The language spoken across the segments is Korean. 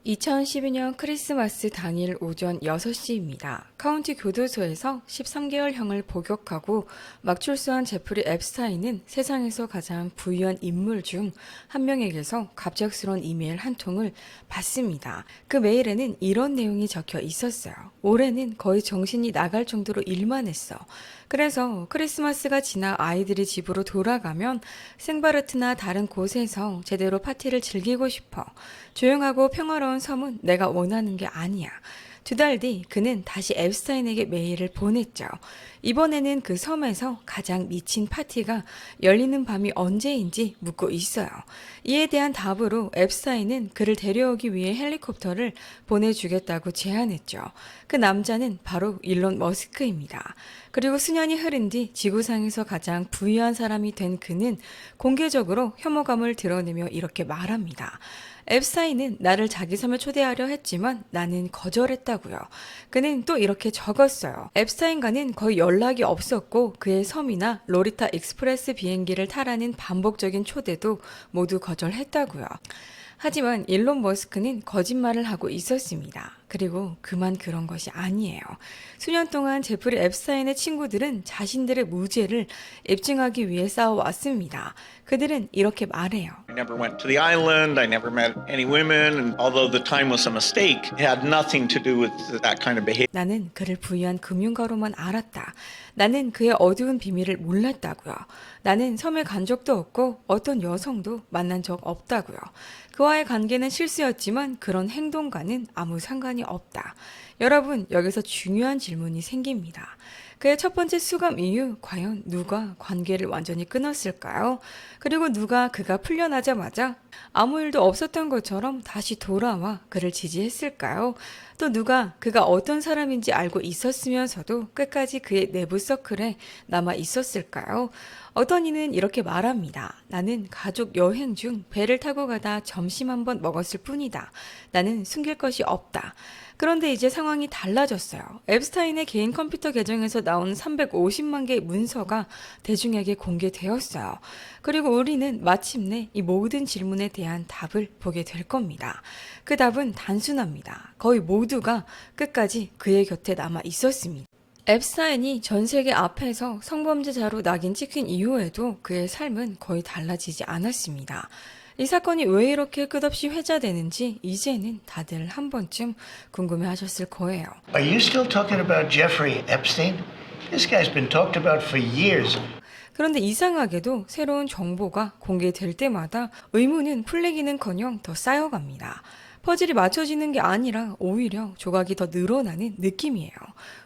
2012년 크리스마스 당일 오전 6시입니다. 카운티 교도소에서 13개월형을 복역하고 막 출소한 제프리 앱스타인은 세상에서 가장 부유한 인물 중 한 명에게서 갑작스러운 이메일 한 통을 받습니다. 그 메일에는 이런 내용이 적혀 있었어요. 올해는 거의 정신이 나갈 정도로 일만 했어. 그래서 크리스마스가 지나 아이들이 집으로 돌아가면 생바르트나 다른 곳에서 제대로 파티를 즐기고 싶어. 조용하고 평화로운 섬은 내가 원하는 게 아니야. 2달 뒤 그는 다시 앱스타인에게 메일을 보냈죠. 이번에는 그 섬에서 가장 미친 파티가 열리는 밤이 언제인지 묻고 있어요. 이에 대한 답으로 앱스타인은 그를 데려오기 위해 헬리콥터를 보내주겠다고 제안했죠. 그 남자는 바로 일론 머스크입니다. 그리고 수년이 흐른 뒤 지구상에서 가장 부유한 사람이 된 그는 공개적으로 혐오감을 드러내며 이렇게 말합니다. 앱스타인은 나를 자기 섬에 초대하려 했지만 나는 거절했다고요. 그는 또 이렇게 적었어요. 앱스타인과는 거의 연락이 없었고 그의 섬이나 로리타 익스프레스 비행기를 타라는 반복적인 초대도 모두 거절했다고요. 하지만 일론 머스크는 거짓말을 하고 있었습니다. 그리고 그만 그런 것이 아니에요. 수년 동안 제프리 앱스타인의 친구들은 자신들의 무죄를 입증하기 위해 싸워왔습니다. 그들은 이렇게 말해요. I never went to the island. I never met any women. And although the time was a mistake, it had nothing to do with that kind of behavior. 나는 그를 부유한 금융가로만 알았다. 나는 그의 어두운 비밀을 몰랐다고요. 나는 섬에 간 적도 없고 어떤 여성도 만난 적 없다고요. 그와의 관계는 실수였지만 그런 행동과는 아무 상관이 없다. 여러분, 여기서 중요한 질문이 생깁니다. 그의 첫 번째 수감 이후 과연 누가 관계를 완전히 끊었을까요? 그리고 누가 그가 풀려나자마자 아무 일도 없었던 것처럼 다시 돌아와 그를 지지했을까요? 또 누가 그가 어떤 사람인지 알고 있었으면서도 끝까지 그의 내부 서클에 남아 있었을까요? 어떤 이는 이렇게 말합니다. 나는 가족 여행 중 배를 타고 가다 점심 한번 먹었을 뿐이다. 나는 숨길 것이 없다. 그런데 이제 상황이 달라졌어요. 앱스타인의 개인 컴퓨터 계정에서 나온 350만 개의 문서가 대중에게 공개되었어요. 그리고 우리는 마침내 이 모든 질문에 대한 답을 보게 될 겁니다. 그 답은 단순합니다. 거의 모두가 끝까지 그의 곁에 남아 있었습니다. 앱스타인이 전 세계 앞에서 성범죄자로 낙인 찍힌 이후에도 그의 삶은 거의 달라지지 않았습니다. 이 사건이 왜 이렇게 끝없이 회자되는지 이제는 다들 한 번쯤 궁금해하셨을 거예요. Are you still talking about Jeffrey Epstein? This guy's been talked about for years. 그런데 이상하게도 새로운 정보가 공개될 때마다 의문은 풀리기는커녕 더 쌓여갑니다. 퍼즐이 맞춰지는 게 아니라 오히려 조각이 더 늘어나는 느낌이에요.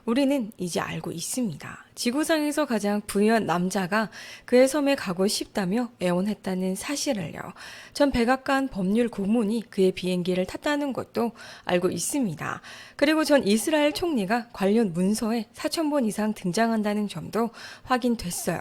우리는 이제 알고 있습니다. 지구상에서 가장 부유한 남자가 그의 섬에 가고 싶다며 애원했다는 사실을요. 전 백악관 법률 고문이 그의 비행기를 탔다는 것도 알고 있습니다. 그리고 전 이스라엘 총리가 관련 문서에 4,000번 이상 등장한다는 점도 확인됐어요.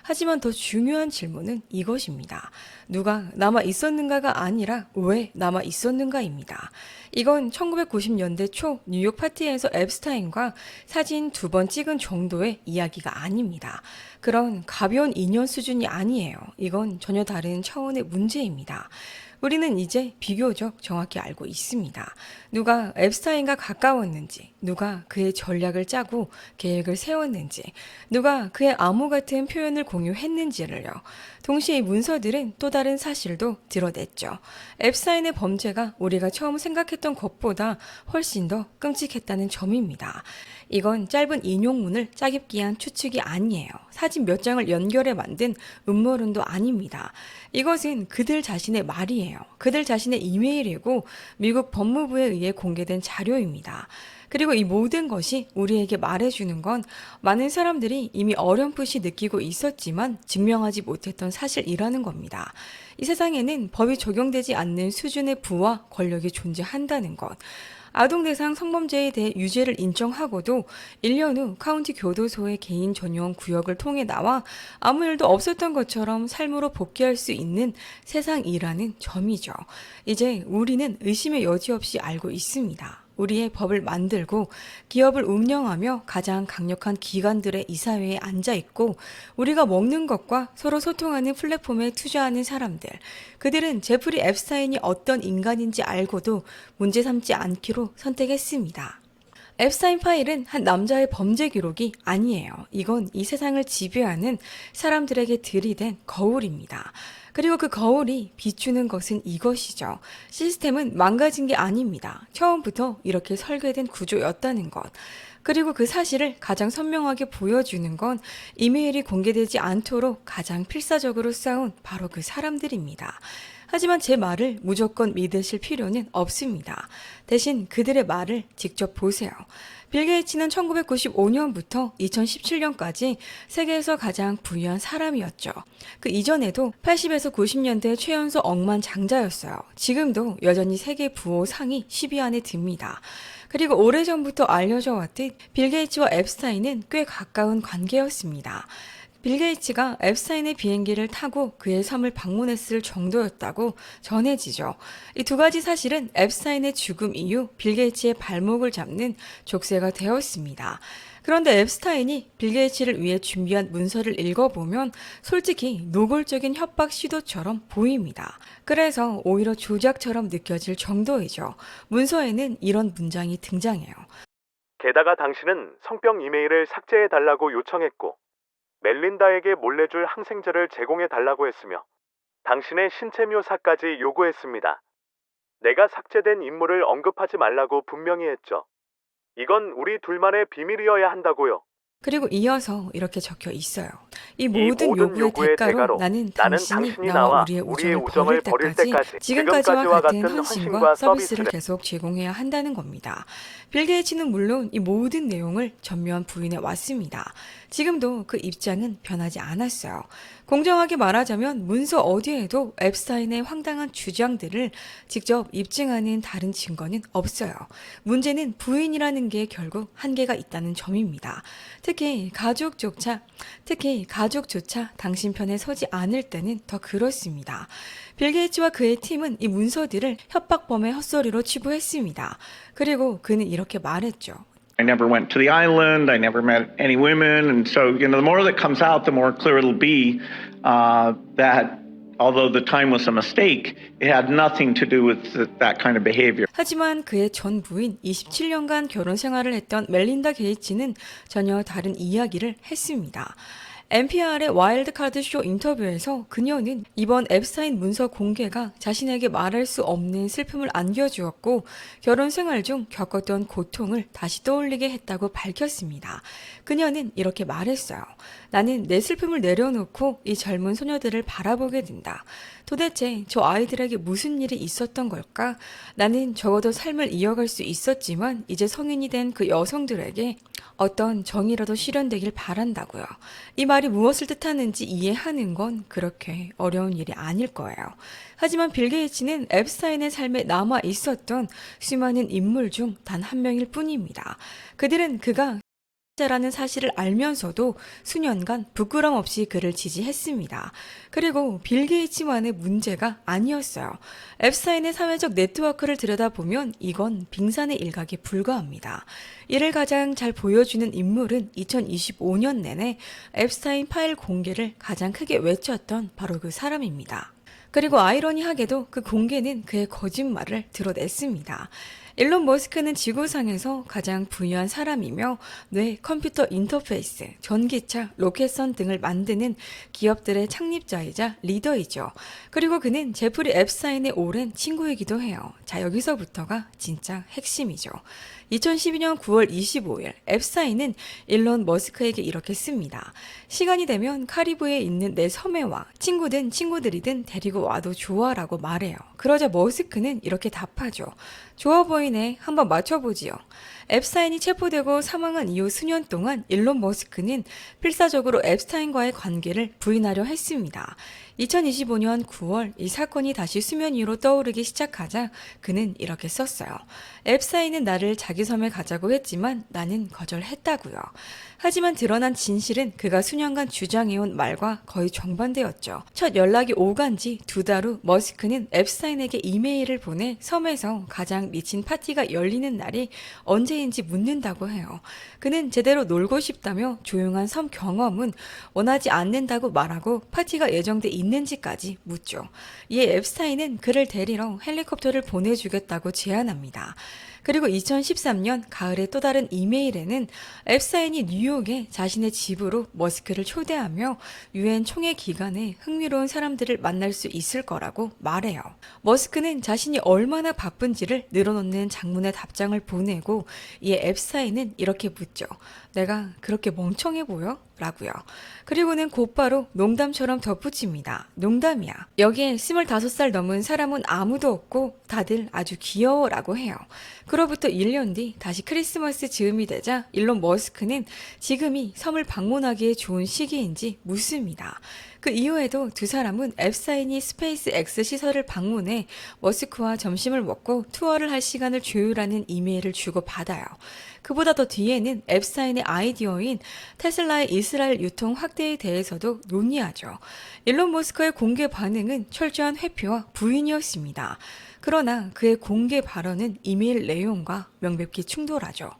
하지만 더 중요한 질문은 이것입니다. 누가 남아 있었는가가 아니라 왜 남아 있었는가입니다. 이건 1990년대 초 뉴욕 파티에서 앱스타인과 사진 2번 찍은 정도의 이야기가 아닙니다. 그런 가벼운 인연 수준이 아니에요. 이건 전혀 다른 차원의 문제입니다. 우리는 이제 비교적 정확히 알고 있습니다. 누가 앱스타인과 가까웠는지, 누가 그의 전략을 짜고 계획을 세웠는지, 누가 그의 암호 같은 표현을 공유했는지를요. 동시에 이 문서들은 또 다른 사실도 드러냈죠. 앱스타인의 범죄가 우리가 처음 생각했던 것보다 훨씬 더 끔찍했다는 점입니다. 이건 짧은 인용문을 짜깁기 한 추측이 아니에요. 사진 몇 장을 연결해 만든 음모론도 아닙니다. 이것은 그들 자신의 말이에요. 그들 자신의 이메일이고 미국 법무부에 의해 공개된 자료입니다. 그리고 이 모든 것이 우리에게 말해주는 건 많은 사람들이 이미 어렴풋이 느끼고 있었지만 증명하지 못했던 사실이라는 겁니다. 이 세상에는 법이 적용되지 않는 수준의 부와 권력이 존재한다는 것. 아동 대상 성범죄에 대해 유죄를 인정하고도 1년 후 카운티 교도소의 개인 전용 구역을 통해 나와 아무 일도 없었던 것처럼 삶으로 복귀할 수 있는 세상이라는 점이죠. 이제 우리는 의심의 여지 없이 알고 있습니다. 우리의 법을 만들고 기업을 운영하며 가장 강력한 기관들의 이사회에 앉아있고 우리가 먹는 것과 서로 소통하는 플랫폼에 투자하는 사람들. 그들은 제프리 앱스타인이 어떤 인간인지 알고도 문제 삼지 않기로 선택했습니다. 앱스타인 파일은 한 남자의 범죄 기록이 아니에요. 이건 이 세상을 지배하는 사람들에게 들이댄 거울입니다. 그리고 그 거울이 비추는 것은 이것이죠. 시스템은 망가진 게 아닙니다. 처음부터 이렇게 설계된 구조였다는 것. 그리고 그 사실을 가장 선명하게 보여주는 건 이메일이 공개되지 않도록 가장 필사적으로 싸운 바로 그 사람들입니다. 하지만 제 말을 무조건 믿으실 필요는 없습니다. 대신 그들의 말을 직접 보세요. 빌 게이츠는 1995년부터 2017년까지 세계에서 가장 부유한 사람이었죠. 그 이전에도 80에서 90년대 최연소 억만장자였어요. 지금도 여전히 세계 부호 상위 10위 안에 듭니다. 그리고 오래전부터 알려져 왔듯 빌 게이츠와 앱스타인은 꽤 가까운 관계였습니다. 빌 게이츠가 앱스타인의 비행기를 타고 그의 섬을 방문했을 정도였다고 전해지죠. 이 두 가지 사실은 앱스타인의 죽음 이후 빌 게이츠의 발목을 잡는 족쇄가 되었습니다. 그런데 앱스타인이 빌 게이츠를 위해 준비한 문서를 읽어보면 솔직히 노골적인 협박 시도처럼 보입니다. 그래서 오히려 조작처럼 느껴질 정도이죠. 문서에는 이런 문장이 등장해요. 게다가 당신은 성병 이메일을 삭제해달라고 요청했고 멜린다에게 몰래 줄 항생제를 제공해달라고 했으며 당신의 신체 묘사까지 요구했습니다. 내가 삭제된 인물을 언급하지 말라고 분명히 했죠. 이건 우리 둘만의 비밀이어야 한다고요. 그리고 이어서 이렇게 적혀 있어요. 이 모든 모든 요구의 대가로 나는 당신이 나와 우리의 우정을 버릴 때까지 지금까지와 같은 헌신과 서비스를 계속 제공해야 한다는 겁니다. 빌 게이츠는 물론 이 모든 내용을 전면 부인해 왔습니다. 지금도 그 입장은 변하지 않았어요. 공정하게 말하자면 문서 어디에도 앱스타인의 황당한 주장들을 직접 입증하는 다른 증거는 없어요. 문제는 부인이라는 게 결국 한계가 있다는 점입니다. 특히 가족조차 당신 편에 서지 않을 때는 더 그렇습니다. 빌 게이츠와 그의 팀은 이 문서들을 협박범의 헛소리로 치부했습니다. 그리고 그는 이렇게 말했죠. I never went to the island. I never met any women. And so, the more that comes out, the more clear it'll be that although the time was a mistake, it had nothing to do with that kind of behavior. 하지만 그의 전 부인 27년간 결혼 생활을 했던 멜린다 게이츠는 전혀 다른 이야기를 했습니다. NPR의 와일드카드 쇼 인터뷰에서 그녀는 이번 앱스타인 문서 공개가 자신에게 말할 수 없는 슬픔을 안겨주었고 결혼 생활 중 겪었던 고통을 다시 떠올리게 했다고 밝혔습니다. 그녀는 이렇게 말했어요. 나는 내 슬픔을 내려놓고 이 젊은 소녀들을 바라보게 된다. 도대체 저 아이들에게 무슨 일이 있었던 걸까? 나는 적어도 삶을 이어갈 수 있었지만 이제 성인이 된 그 여성들에게 어떤 정의라도 실현되길 바란다고요. 이 말이 무엇을 뜻하는지 이해하는 건 그렇게 어려운 일이 아닐 거예요. 하지만 빌 게이츠는 앱스타인의 삶에 남아 있었던 수많은 인물 중 단 한 명일 뿐입니다. 그들은 그가 자라는 사실을 알면서도 수년간 부끄럼 없이 그를 지지했습니다. 그리고 빌 게이츠만의 문제가 아니었어요. 앱스타인의 사회적 네트워크를 들여다보면 이건 빙산의 일각에 불과합니다. 이를 가장 잘 보여주는 인물은 2025년 내내 앱스타인 파일 공개를 가장 크게 외쳤던 바로 그 사람입니다. 그리고 아이러니하게도 그 공개는 그의 거짓말을 드러냈습니다. 일론 머스크는 지구상에서 가장 부유한 사람이며 뇌, 컴퓨터 인터페이스, 전기차, 로켓선 등을 만드는 기업들의 창립자이자 리더이죠. 그리고 그는 제프리 앱스타인의 오랜 친구이기도 해요. 자, 여기서부터가 진짜 핵심이죠. 2012년 9월 25일 앱스타인은 일론 머스크에게 이렇게 씁니다. 시간이 되면 카리브해에 있는 내 섬에 와. 친구든 친구들이든 데리고 와도 좋아 라고 말해요. 그러자 머스크는 이렇게 답하죠. 좋아 보이네. 한번 맞춰보지요. 앱스타인이 체포되고 사망한 이후 수년 동안 일론 머스크는 필사적으로 앱스타인과의 관계를 부인하려 했습니다. 2025년 9월 이 사건이 다시 수면 위로 떠오르기 시작하자 그는 이렇게 썼어요. 앱스타인은 나를 자기 섬에 가자고 했지만 나는 거절했다고요. 하지만 드러난 진실은 그가 수년간 주장해온 말과 거의 정반대였죠. 첫 연락이 오간 지 2달 후 머스크는 앱스타인에게 이메일을 보내 섬에서 가장 미친 파티가 열리는 날이 언제인지 묻는다고 해요. 그는 제대로 놀고 싶다며 조용한 섬 경험은 원하지 않는다고 말하고 파티가 예정돼 있는지까지 묻죠. 이에 앱스타인은 그를 데리러 헬리콥터를 보내주겠다고 제안합니다. 그리고 2013년 가을의 또 다른 이메일에는 앱스타인이 뉴욕에 자신의 집으로 머스크를 초대하며 유엔 총회 기간에 흥미로운 사람들을 만날 수 있을 거라고 말해요. 머스크는 자신이 얼마나 바쁜지를 늘어놓는 장문의 답장을 보내고 이에 앱스타인은 이렇게 묻죠. 내가 그렇게 멍청해 보여? 라고요. 그리고는 곧바로 농담처럼 덧붙입니다. 농담이야. 여기에 25살 넘은 사람은 아무도 없고 다들 아주 귀여워 라고 해요. 그로부터 1년 뒤 다시 크리스마스 즈음이 되자 일론 머스크는 지금이 섬을 방문하기에 좋은 시기인지 묻습니다. 그 이후에도 두 사람은 앱스타인이 스페이스 X 시설을 방문해 머스크와 점심을 먹고 투어를 할 시간을 조율하는 이메일을 주고받아요. 그보다 더 뒤에는 앱스타인의 아이디어인 테슬라의 이스라엘 유통 확대에 대해서도 논의하죠. 일론 머스크의 공개 반응은 철저한 회피와 부인이었습니다. 그러나 그의 공개 발언은 이메일 내용과 명백히 충돌하죠.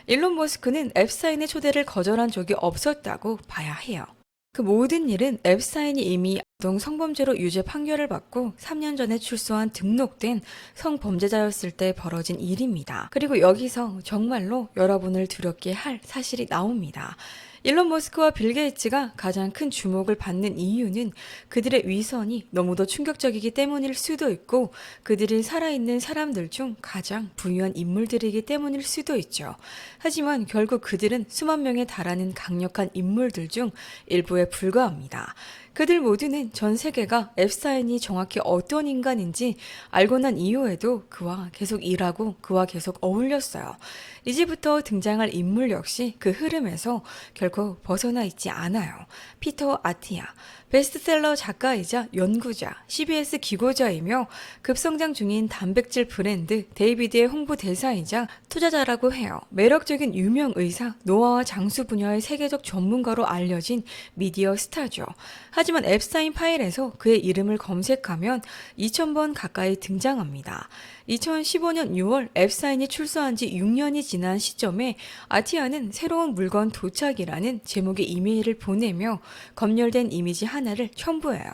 일론 머스크는 앱스타인의 초대를 거절한 적이 없었다고 봐야 해요. 그 모든 일은 앱스타인이 이미 아동 성범죄로 유죄 판결을 받고 3년 전에 출소한 등록된 성범죄자였을 때 벌어진 일입니다. 그리고 여기서 정말로 여러분을 두렵게 할 사실이 나옵니다. 일론 머스크와 빌 게이츠가 가장 큰 주목을 받는 이유는 그들의 위선이 너무도 충격적이기 때문일 수도 있고 그들이 살아있는 사람들 중 가장 부유한 인물들이기 때문일 수도 있죠. 하지만 결국 그들은 수만 명에 달하는 강력한 인물들 중 일부에 불과합니다. 그들 모두는 전 세계가 앱스타인이 정확히 어떤 인간인지 알고 난 이후에도 그와 계속 일하고 그와 계속 어울렸어요. 이제부터 등장할 인물 역시 그 흐름에서 결코 벗어나 있지 않아요. 피터 아티아, 베스트셀러 작가이자 연구자, CBS 기고자이며 급성장 중인 단백질 브랜드 데이비드의 홍보대사이자 투자자라고 해요. 매력적인 유명 의사, 노화와 장수 분야의 세계적 전문가로 알려진 미디어 스타죠. 하지만 앱스타인 파일에서 그의 이름을 검색하면 2000번 가까이 등장합니다. 2015년 6월 앱스타인이 출소한 지 6년이 지난 시점에 아티아는 새로운 물건 도착이라는 제목의 이메일을 보내며 검열된 이미지 하나를 첨부해요.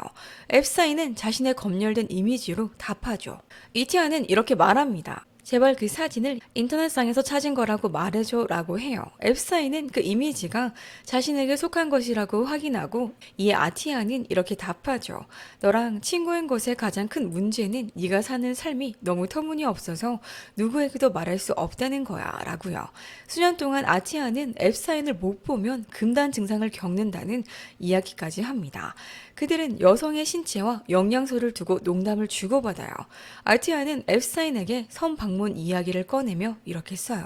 앱스타인은 자신의 검열된 이미지로 답하죠. 아티아는 이렇게 말합니다. 제발 그 사진을 인터넷상에서 찾은 거라고 말해줘 라고 해요. 앱스타인은 그 이미지가 자신에게 속한 것이라고 확인하고 이에 아티아는 이렇게 답하죠. 너랑 친구인 것의 가장 큰 문제는 네가 사는 삶이 너무 터무니없어서 누구에게도 말할 수 없다는 거야 라고요. 수년 동안 아티아는 앱스타인을 못 보면 금단 증상을 겪는다는 이야기까지 합니다. 그들은 여성의 신체와 영양소를 두고 농담을 주고받아요. 아티아는 앱스타인에게 섬 방문 이야기를 꺼내며 이렇게 써요.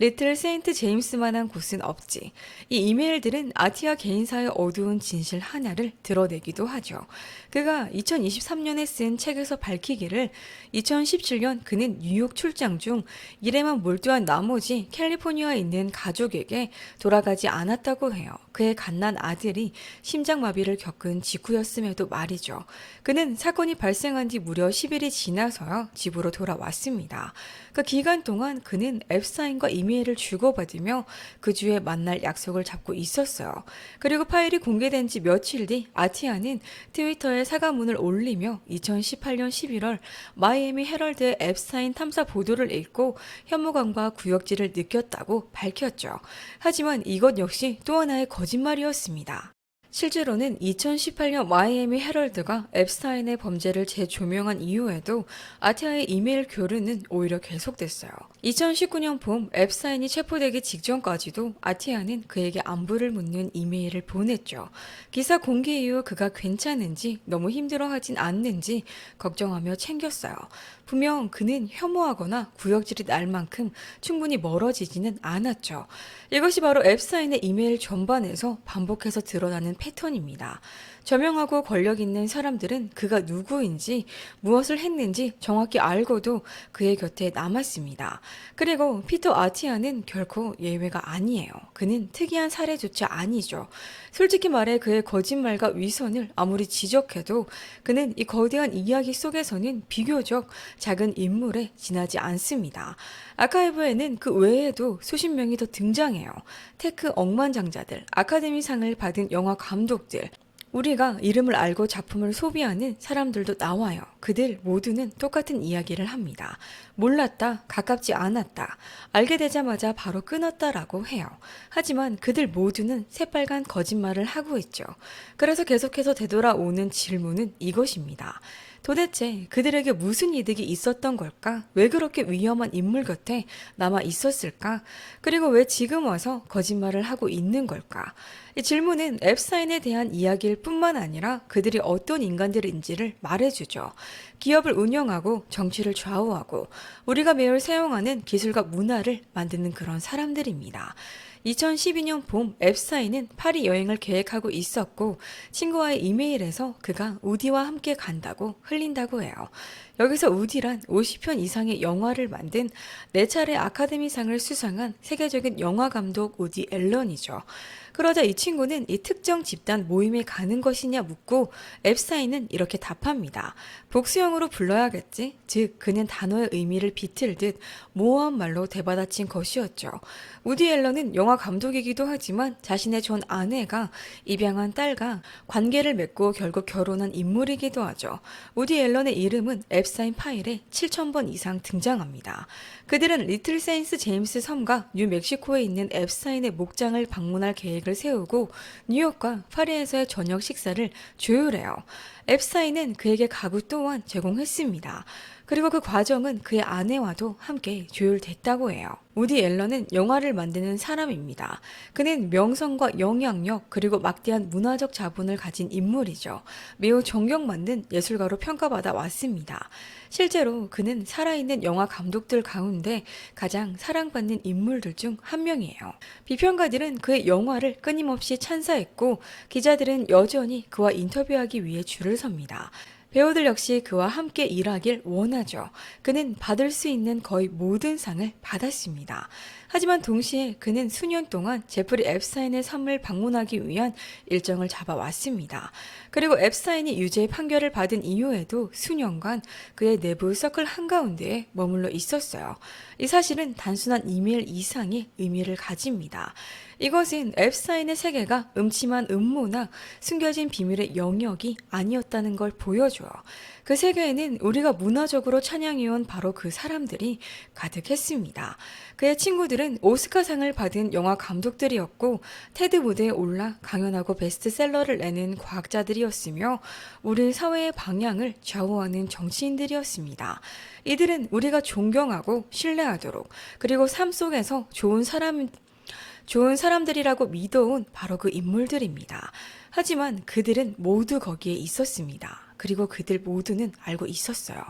리틀 세인트 제임스만한 곳은 없지. 이 이메일들은 아티아 개인사의 어두운 진실 하나를 드러내기도 하죠. 그가 2023년에 쓴 책에서 밝히기를 2017년 그는 뉴욕 출장 중 일에만 몰두한 나머지 캘리포니아에 있는 가족에게 돌아가지 않았다고 해요. 그의 갓난 아들이 심장마비를 겪은 직후였음에도 말이죠. 그는 사건이 발생한 뒤 무려 10일이 지나서야 집으로 돌아왔습니다. 그 기간 동안 그는 앱스타인과 이메일을 주고받으며 그 주에 만날 약속을 잡고 있었어요. 그리고 파일이 공개된 지 며칠 뒤 아티아는 트위터에 사과문을 올리며 2018년 11월 마이애미 헤럴드의 앱스타인 탐사 보도를 읽고 혐오감과 구역질을 느꼈다고 밝혔죠. 하지만 이것 역시 또 하나의 거짓말이었습니다. 실제로는 2018년 마이애미 헤럴드가 앱스타인의 범죄를 재조명한 이후에도 아티아의 이메일 교류는 오히려 계속됐어요. 2019년 봄 앱스타인이 체포되기 직전까지도 아티아는 그에게 안부를 묻는 이메일을 보냈죠. 기사 공개 이후 그가 괜찮은지 너무 힘들어하진 않는지 걱정하며 챙겼어요. 분명 그는 혐오하거나 구역질이 날 만큼 충분히 멀어지지는 않았죠. 이것이 바로 앱스타인의 이메일 전반에서 반복해서 드러나는 패턴입니다. 저명하고 권력 있는 사람들은 그가 누구인지 무엇을 했는지 정확히 알고도 그의 곁에 남았습니다. 그리고 피터 아티아는 결코 예외가 아니에요. 그는 특이한 사례조차 아니죠. 솔직히 말해 그의 거짓말과 위선을 아무리 지적해도 그는 이 거대한 이야기 속에서는 비교적 작은 인물에 지나지 않습니다. 아카이브에는 그 외에도 수십 명이 더 등장해요. 테크 억만장자들, 아카데미상을 받은 영화 감독들, 우리가 이름을 알고 작품을 소비하는 사람들도 나와요. 그들 모두는 똑같은 이야기를 합니다. 몰랐다, 가깝지 않았다, 알게 되자마자 바로 끊었다라고 해요. 하지만 그들 모두는 새빨간 거짓말을 하고 있죠. 그래서 계속해서 되돌아오는 질문은 이것입니다. 도대체 그들에게 무슨 이득이 있었던 걸까? 왜 그렇게 위험한 인물 곁에 남아 있었을까? 그리고 왜 지금 와서 거짓말을 하고 있는 걸까? 이 질문은 앱스타인에 대한 이야기일 뿐만 아니라 그들이 어떤 인간들인지를 말해주죠. 기업을 운영하고 정치를 좌우하고 우리가 매일 사용하는 기술과 문화를 만드는 그런 사람들입니다. 2012년 봄 앱스타인은 파리 여행을 계획하고 있었고 친구와의 이메일에서 그가 우디와 함께 간다고 흘린다고 해요. 여기서 우디란 50편 이상의 영화를 만든 4차례 아카데미상을 수상한 세계적인 영화 감독 우디 앨런이죠. 그러자 이 친구는 이 특정 집단 모임에 가는 것이냐 묻고 앱스타인은 이렇게 답합니다. 복수형으로 불러야겠지? 즉 그는 단어의 의미를 비틀듯 모호한 말로 대받아친 것이었죠. 우디 앨런은 영화 감독이기도 하지만 자신의 전 아내가 입양한 딸과 관계를 맺고 결국 결혼한 인물이기도 하죠. 우디 앨런의 이름은 앱스타인 파일에 7,000번 이상 등장합니다. 그들은 리틀 세인트 제임스 섬과 뉴멕시코에 있는 앱스타인의 목장을 방문할 계획을 세우고 뉴욕과 파리에서의 저녁 식사를 조율해요. 앱스타인은 그에게 가구 또한 제공했습니다. 그리고 그 과정은 그의 아내와도 함께 조율됐다고 해요. 우디 앨런은 영화를 만드는 사람입니다. 그는 명성과 영향력 그리고 막대한 문화적 자본을 가진 인물이죠. 매우 존경받는 예술가로 평가받아 왔습니다. 실제로 그는 살아있는 영화 감독들 가운데 가장 사랑받는 인물들 중 한 명이에요. 비평가들은 그의 영화를 끊임없이 찬사했고 기자들은 여전히 그와 인터뷰하기 위해 줄을 섭니다. 배우들 역시 그와 함께 일하길 원하죠. 그는 받을 수 있는 거의 모든 상을 받았습니다. 하지만 동시에 그는 수년 동안 제프리 앱스타인의 섬을 방문하기 위한 일정을 잡아왔습니다. 그리고 앱스타인이 유죄 판결을 받은 이후에도 수년간 그의 내부 서클 한가운데에 머물러 있었어요. 이 사실은 단순한 이메일 이상의 의미를 가집니다. 이것은 앱스타인의 세계가 음침한 음모나 숨겨진 비밀의 영역이 아니었다는 걸 보여줘요. 그 세계에는 우리가 문화적으로 찬양해온 바로 그 사람들이 가득했습니다. 그의 친구들은 오스카상을 받은 영화 감독들이었고 테드 무대에 올라 강연하고 베스트셀러를 내는 과학자들이었으며 우리 사회의 방향을 좌우하는 정치인들이었습니다. 이들은 우리가 존경하고 신뢰하도록 그리고 삶 속에서 좋은 사람들이라고 믿어온 바로 그 인물들입니다. 하지만 그들은 모두 거기에 있었습니다. 그리고 그들 모두는 알고 있었어요.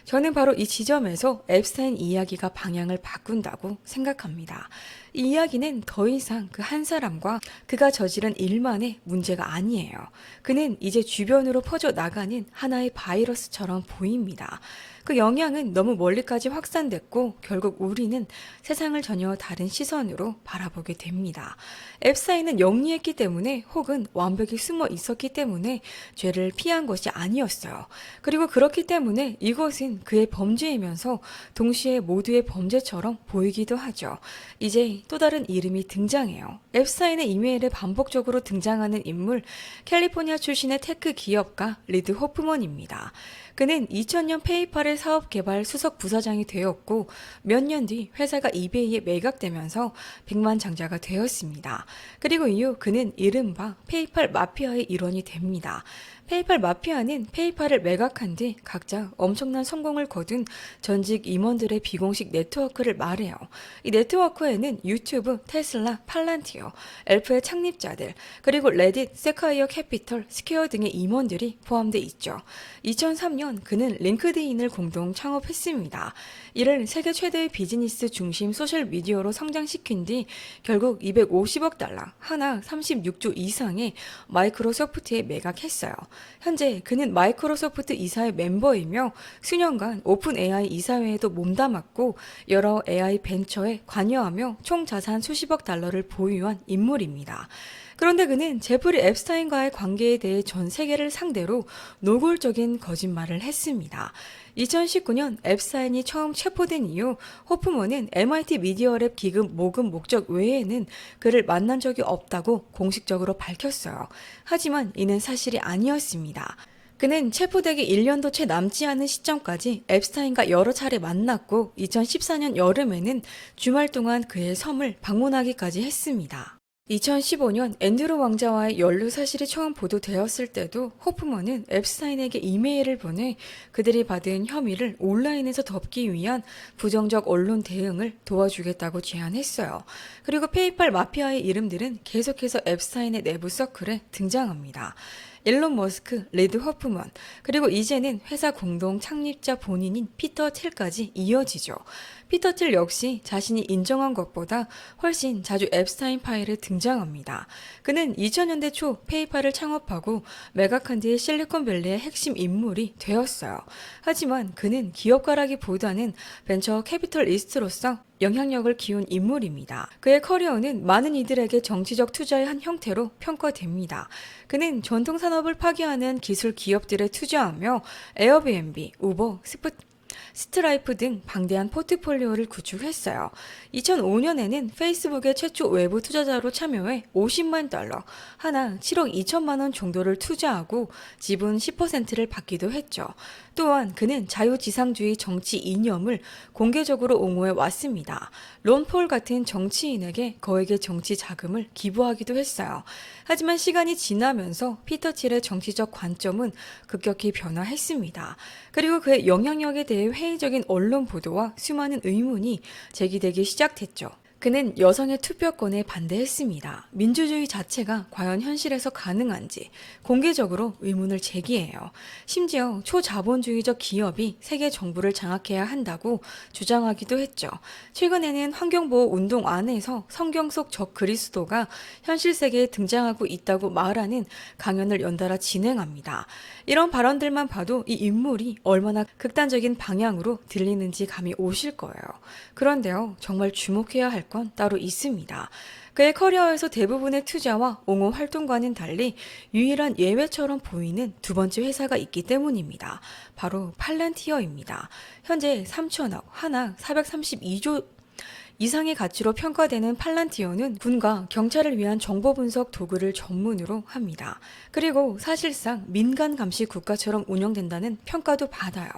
저는 바로 이 지점에서 앱스타인 이야기가 방향을 바꾼다고 생각합니다. 이 이야기는 더 이상 그 한 사람과 그가 저지른 일만의 문제가 아니에요. 그는 이제 주변으로 퍼져나가는 하나의 바이러스처럼 보입니다. 그 영향은 너무 멀리까지 확산됐고 결국 우리는 세상을 전혀 다른 시선으로 바라보게 됩니다. 앱스타인은 영리했기 때문에 혹은 완벽히 숨어 있었기 때문에 죄를 피한 것이 아니었어요. 그리고 그렇기 때문에 이것은 그의 범죄이면서 동시에 모두의 범죄처럼 보이기도 하죠. 이제 또 다른 이름이 등장해요. 앱스타인의 이메일에 반복적으로 등장하는 인물, 캘리포니아 출신의 테크 기업가 리드 호프먼입니다. 그는 2000년 페이팔의 사업 개발 수석 부사장이 되었고 몇 년 뒤 회사가 이베이에 매각되면서 백만장자가 되었습니다. 그리고 이후 그는 이른바 페이팔 마피아의 일원이 됩니다. 페이팔 마피아는 페이팔을 매각한 뒤 각자 엄청난 성공을 거둔 전직 임원들의 비공식 네트워크를 말해요. 이 네트워크에는 유튜브, 테슬라, 팔란티어, 엘프의 창립자들, 그리고 레딧, 세카이어 캐피털, 스퀘어 등의 임원들이 포함돼 있죠. 2003년 2014년 그는 링크드인을 공동 창업했습니다. 이를 세계 최대의 비즈니스 중심 소셜미디어로 성장시킨 뒤 결국 250억 달러, 하나 36조 이상의 마이크로소프트에 매각했어요. 현재 그는 마이크로소프트 이사회 멤버이며 수년간 오픈 AI 이사회에도 몸담았고 여러 AI 벤처에 관여하며 총 자산 수십억 달러를 보유한 인물입니다. 그런데 그는 제프리 앱스타인과의 관계에 대해 전 세계를 상대로 노골적인 거짓말을 했습니다. 2019년 앱스타인이 처음 체포된 이후 호프먼은 MIT 미디어랩 기금 모금 목적 외에는 그를 만난 적이 없다고 공식적으로 밝혔어요. 하지만 이는 사실이 아니었습니다. 그는 체포되기 1년도 채 남지 않은 시점까지 앱스타인과 여러 차례 만났고 2014년 여름에는 주말 동안 그의 섬을 방문하기까지 했습니다. 2015년 앤드루 왕자와의 연루 사실이 처음 보도되었을 때도 호프먼은 앱스타인에게 이메일을 보내 그들이 받은 혐의를 온라인에서 덮기 위한 부정적 언론 대응을 도와주겠다고 제안했어요. 그리고 페이팔 마피아의 이름들은 계속해서 앱스타인의 내부 서클에 등장합니다. 일론 머스크, 리드 호프먼, 그리고 이제는 회사 공동 창립자 본인인 피터 틸까지 이어지죠. 피터 틸 역시 자신이 인정한 것보다 훨씬 자주 앱스타인 파일에 등장합니다. 그는 2000년대 초 페이팔을 창업하고 매각한 뒤에 실리콘밸리의 핵심 인물이 되었어요. 하지만 그는 기업가라기보다는 벤처 캐피털리스트로서 영향력을 키운 인물입니다. 그의 커리어는 많은 이들에게 정치적 투자의 한 형태로 평가됩니다. 그는 전통 산업을 파괴하는 기술 기업들에 투자하며 에어비앤비, 우버, 스트라이프 등 방대한 포트폴리오를 구축했어요. 2005년에는 페이스북의 최초 외부 투자자로 참여해 50만 달러, 하나 7억 2천만 원 정도를 투자하고 지분 10%를 받기도 했죠. 또한 그는 자유지상주의 정치 이념을 공개적으로 옹호해 왔습니다. 론 폴 같은 정치인에게 거액의 정치 자금을 기부하기도 했어요. 하지만 시간이 지나면서 피터 틸의 정치적 관점은 급격히 변화했습니다. 그리고 그의 영향력에 대해 회의적인 언론 보도와 수많은 의문이 제기되기 시작했죠. 그는 여성의 투표권에 반대했습니다. 민주주의 자체가 과연 현실에서 가능한지 공개적으로 의문을 제기해요. 심지어 초자본주의적 기업이 세계 정부를 장악해야 한다고 주장하기도 했죠. 최근에는 환경보호 운동 안에서 성경 속 적 그리스도가 현실 세계에 등장하고 있다고 말하는 강연을 연달아 진행합니다. 이런 발언들만 봐도 이 인물이 얼마나 극단적인 방향으로 들리는지 감이 오실 거예요. 그런데요, 정말 주목해야 할 건 따로 있습니다. 그의 커리어에서 대부분의 투자와 옹호 활동과는 달리 유일한 예외처럼 보이는 두 번째 회사가 있기 때문입니다. 바로 팔란티어입니다. 현재 3천억, 하나 432조 이상의 가치로 평가되는 팔란티어는 군과 경찰을 위한 정보 분석 도구를 전문으로 합니다. 그리고 사실상 민간 감시 국가처럼 운영된다는 평가도 받아요.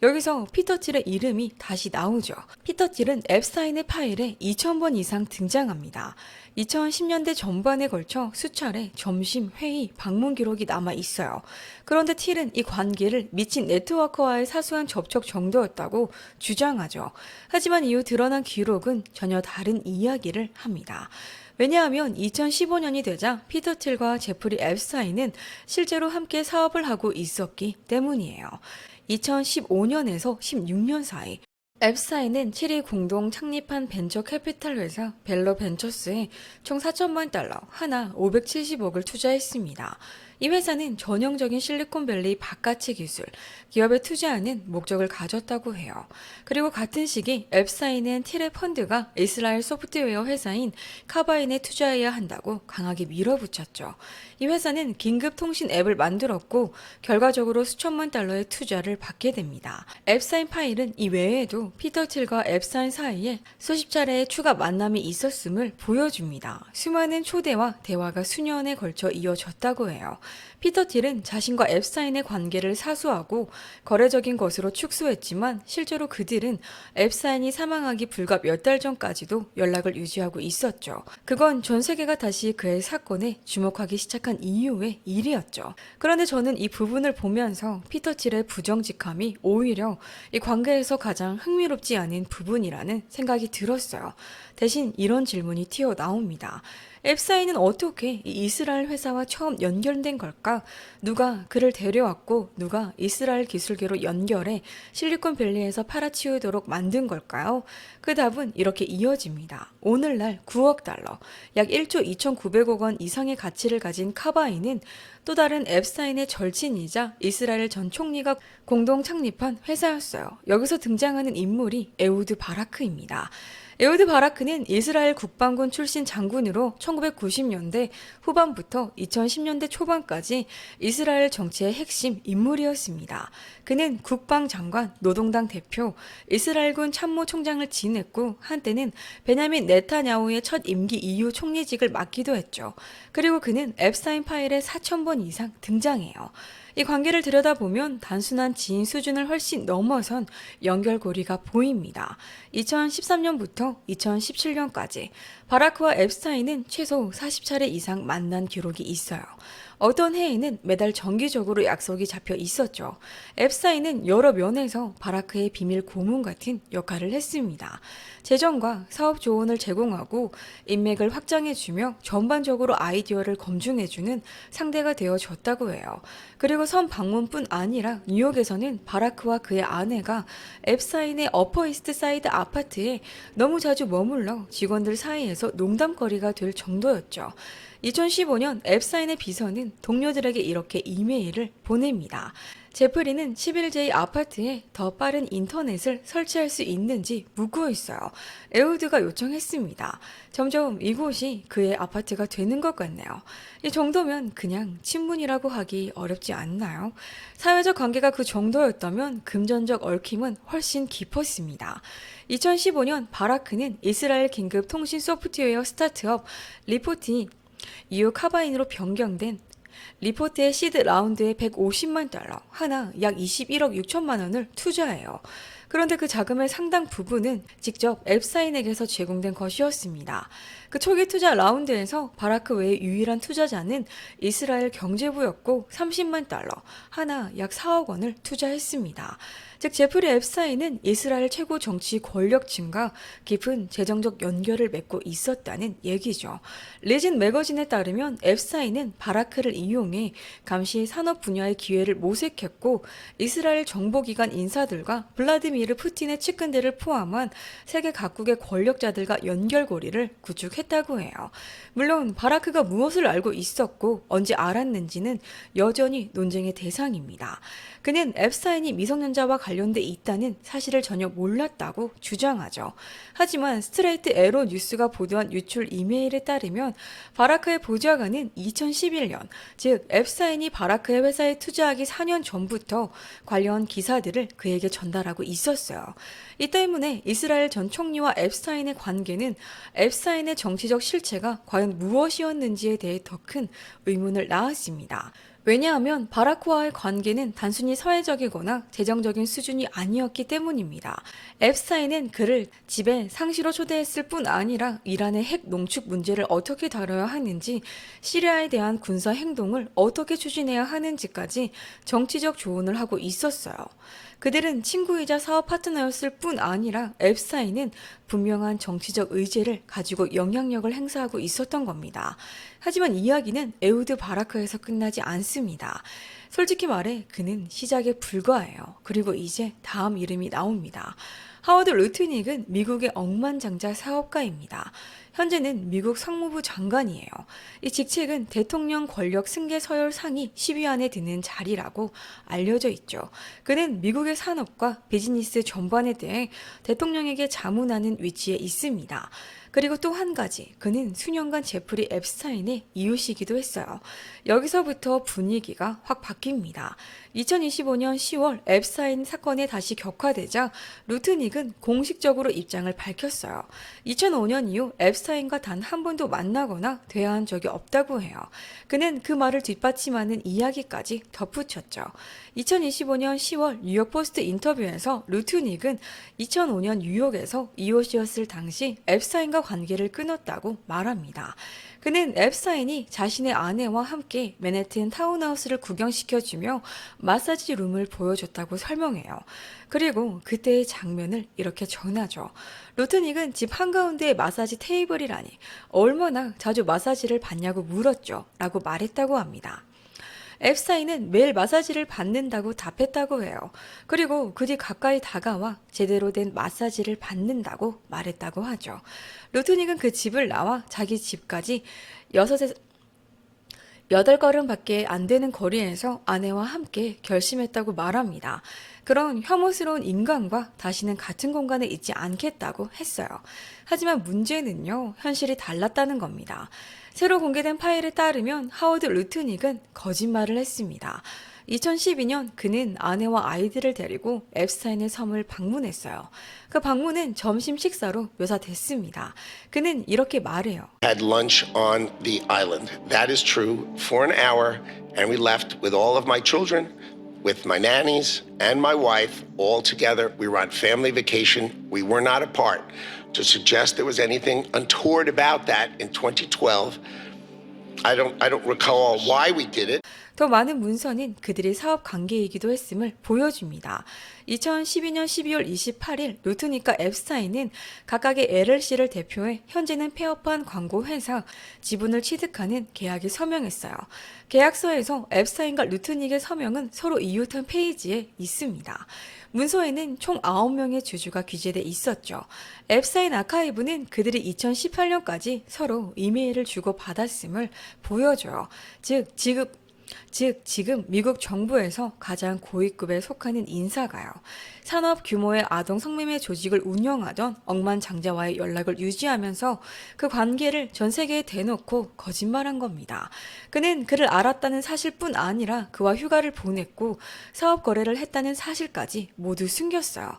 여기서 피터 틸의 이름이 다시 나오죠. 피터 틸은 앱스타인의 파일에 2000번 이상 등장합니다. 2010년대 전반에 걸쳐 수차례 점심, 회의, 방문 기록이 남아 있어요. 그런데 틸은 이 관계를 미친 네트워커와의 사소한 접촉 정도였다고 주장하죠. 하지만 이후 드러난 기록은 전혀 다른 이야기를 합니다. 왜냐하면 2015년이 되자 피터 틸과 제프리 앱스타인은 실제로 함께 사업을 하고 있었기 때문이에요. 2015년에서 16년 사이 앱스타인은 7위 공동 창립한 벤처 캐피탈 회사 벨러 벤처스에 총 4천만 달러, 하나 570억을 투자했습니다. 이 회사는 전형적인 실리콘밸리 바깥의 기술, 기업에 투자하는 목적을 가졌다고 해요. 그리고 같은 시기 앱스타인은 틸의 펀드가 이스라엘 소프트웨어 회사인 카바인에 투자해야 한다고 강하게 밀어붙였죠. 이 회사는 긴급 통신 앱을 만들었고 결과적으로 수천만 달러의 투자를 받게 됩니다. 앱스타인 파일은 이 외에도 피터 틸과 앱스타인 사이에 수십 차례의 추가 만남이 있었음을 보여줍니다. 수많은 초대와 대화가 수년에 걸쳐 이어졌다고 해요. 피터 틸은 자신과 앱스타인의 관계를 사수하고 거래적인 것으로 축소했지만 실제로 그들은 앱스타인이 사망하기 불과 몇 달 전까지도 연락을 유지하고 있었죠. 그건 전 세계가 다시 그의 사건에 주목하기 시작한 이후의 일이었죠. 그런데 저는 이 부분을 보면서 피터 틸의 부정직함이 오히려 이 관계에서 가장 흥미롭지 않은 부분이라는 생각이 들었어요. 대신 이런 질문이 튀어나옵니다. 앱스타인은 어떻게 이 이스라엘 회사와 처음 연결된 걸까? 누가 그를 데려왔고 누가 이스라엘 기술계로 연결해 실리콘밸리에서 팔아치우도록 만든 걸까요? 그 답은 이렇게 이어집니다. 오늘날 9억 달러, 약 1조 2,900억 원 이상의 가치를 가진 카바인은 또 다른 앱스타인의 절친이자 이스라엘 전 총리가 공동 창립한 회사였어요. 여기서 등장하는 인물이 에우드 바라크입니다. 에우드 바라크는 이스라엘 국방군 출신 장군으로 1990년대 후반부터 2010년대 초반까지 이스라엘 정치의 핵심 인물이었습니다. 그는 국방장관, 노동당 대표, 이스라엘군 참모총장을 지냈고 한때는 베냐민 네타냐후의 첫 임기 이후 총리직을 맡기도 했죠. 그리고 그는 앱스타인 파일에 4,000번 이상 등장해요. 이 관계를 들여다보면 단순한 지인 수준을 훨씬 넘어선 연결고리가 보입니다. 2013년부터 2017년까지 바라크와 앱스타인은 최소 40차례 이상 만난 기록이 있어요. 어떤 해에는 매달 정기적으로 약속이 잡혀 있었죠. 앱스타인은 여러 면에서 바라크의 비밀 고문 같은 역할을 했습니다. 재정과 사업 조언을 제공하고 인맥을 확장해주며 전반적으로 아이디어를 검증해주는 상대가 되어줬다고 해요. 그리고 선 방문뿐 아니라 뉴욕에서는 바라크와 그의 아내가 앱스타인의 어퍼 이스트 사이드 아파트에 너무 자주 머물러 직원들 사이에서 농담거리가 될 정도였죠. 2015년 앱스타인의 비서는 동료들에게 이렇게 이메일을 보냅니다. 제프리는 11J 아파트에 더 빠른 인터넷을 설치할 수 있는지 묻고 있어요. 에우드가 요청했습니다. 점점 이곳이 그의 아파트가 되는 것 같네요. 이 정도면 그냥 친분이라고 하기 어렵지 않나요? 사회적 관계가 그 정도였다면 금전적 얽힘은 훨씬 깊었습니다. 2015년 바라크는 이스라엘 긴급 통신 소프트웨어 스타트업 리포트이 이후 카바인으로 변경된 리포트의 시드 라운드에 150만 달러, 하나 약 21억 6천만 원을 투자해요. 그런데 그 자금의 상당 부분은 직접 앱스타인에게서 제공된 것이었습니다. 그 초기 투자 라운드에서 바라크 외의 유일한 투자자는 이스라엘 경제부였고 30만 달러, 하나 약 4억 원을 투자했습니다. 즉 제프리 앱스타인은 이스라엘 최고 정치 권력층과 깊은 재정적 연결을 맺고 있었다는 얘기죠. 리진 매거진에 따르면 앱스타인은 바라크를 이용해 감시 산업 분야의 기회를 모색했고 이스라엘 정보기관 인사들과 블라디미르 푸틴의 측근들을 포함한 세계 각국의 권력자들과 연결고리를 구축했다고 해요. 물론 바라크가 무엇을 알고 있었고 언제 알았는지는 여전히 논쟁의 대상입니다. 그는 앱스타인이 미성년자와 관련돼 있다는 사실을 전혀 몰랐다고 주장하죠. 하지만 스트레이트 에로 뉴스가 보도한 유출 이메일에 따르면 바라크의 보좌관은 2011년, 즉 앱스타인이 바라크의 회사에 투자하기 4년 전부터 관련 기사들을 그에게 전달하고 있었어요. 이 때문에 이스라엘 전 총리와 앱스타인의 관계는 앱스타인의 정치적 실체가 과연 무엇이었는지에 대해 더 큰 의문을 낳았습니다. 왜냐하면 바라크와의 관계는 단순히 사회적이거나 재정적인 수준이 아니었기 때문입니다. 앱스타인은 그를 집에 상시로 초대했을 뿐 아니라 이란의 핵 농축 문제를 어떻게 다뤄야 하는지, 시리아에 대한 군사 행동을 어떻게 추진해야 하는지까지 정치적 조언을 하고 있었어요. 그들은 친구이자 사업 파트너였을 뿐 아니라 앱스타인은 분명한 정치적 의지를 가지고 영향력을 행사하고 있었던 겁니다. 하지만 이야기는 에우드 바라크에서 끝나지 않습니다. 솔직히 말해 그는 시작에 불과해요. 그리고 이제 다음 이름이 나옵니다. 하워드 루트닉은 미국의 억만장자 사업가입니다. 현재는 미국 상무부 장관이에요. 이 직책은 대통령 권력 승계 서열 상위 10위 안에 드는 자리라고 알려져 있죠. 그는 미국의 산업과 비즈니스 전반에 대해 대통령에게 자문하는 위치에 있습니다. 그리고 또 한 가지, 그는 수년간 제프리 앱스타인의 이웃이기도 했어요. 여기서부터 분위기가 확 바뀝니다. 2025년 10월 앱스타인 사건이 다시 격화되자 루트닉은 공식적으로 입장을 밝혔어요. 2005년 이후 앱스타인과 단 한 번도 만나거나 대화한 적이 없다고 해요. 그는 그 말을 뒷받침하는 이야기까지 덧붙였죠. 2025년 10월 뉴욕 포스트 인터뷰에서 루트닉은 2005년 뉴욕에서 이웃이었을 당시 앱스타인과 앱스타인과 관계를 끊었다고 말합니다. 그는 앱스타인이 자신의 아내와 함께 맨해튼 타운하우스를 구경시켜주며 마사지 룸을 보여줬다고 설명해요. 그리고 그때의 장면을 이렇게 전하죠. 로트닉은 집 한가운데에 마사지 테이블이라니 얼마나 자주 마사지를 받냐고 물었죠. 라고 말했다고 합니다. 앱스타인은 매일 마사지를 받는다고 답했다고 해요. 그리고 그뒤 가까이 다가와 제대로 된 마사지를 받는다고 말했다고 하죠. 루트닉은 그 집을 나와 자기 집까지 8걸음밖에 안 되는 거리에서 아내와 함께 결심했다고 말합니다. 그런 혐오스러운 인간과 다시는 같은 공간에 있지 않겠다고 했어요. 하지만 문제는요, 현실이 달랐다는 겁니다. 새로 공개된 파일에 따르면 하워드 루트닉은 거짓말을 했습니다. 2012년 그는 아내와 아이들을 데리고 앱스타인의 섬을 방문했어요. 그 방문은 점심 식사로 묘사됐습니다. 그는 이렇게 말해요. Had lunch on the island. That is true for an hour, and we left with all of my children, with my nannies and my wife all together. We were on family vacation. We were not apart. To suggest there was anything untoward about that in 2012, I don't recall why we did it. 더 많은 문서는 그들의 사업 관계이기도 했음을 보여줍니다. 2012년 12월 28일 루트닉과 앱스타인은 각각의 LLC를 대표해 현재는 폐업한 광고 회사 지분을 취득하는 계약에 서명했어요. 계약서에서 앱스타인과 루트닉의 서명은 서로 이웃한 페이지에 있습니다. 문서에는 총 9명의 주주가 기재돼 있었죠. 앱스타인 아카이브는 그들이 2018년까지 서로 이메일을 주고받았음을 보여줘요. 지금 미국 정부에서 가장 고위급에 속하는 인사가요. 산업 규모의 아동 성매매 조직을 운영하던 억만장자와의 연락을 유지하면서 그 관계를 전 세계에 대놓고 거짓말한 겁니다. 그는 그를 알았다는 사실뿐 아니라 그와 휴가를 보냈고 사업 거래를 했다는 사실까지 모두 숨겼어요.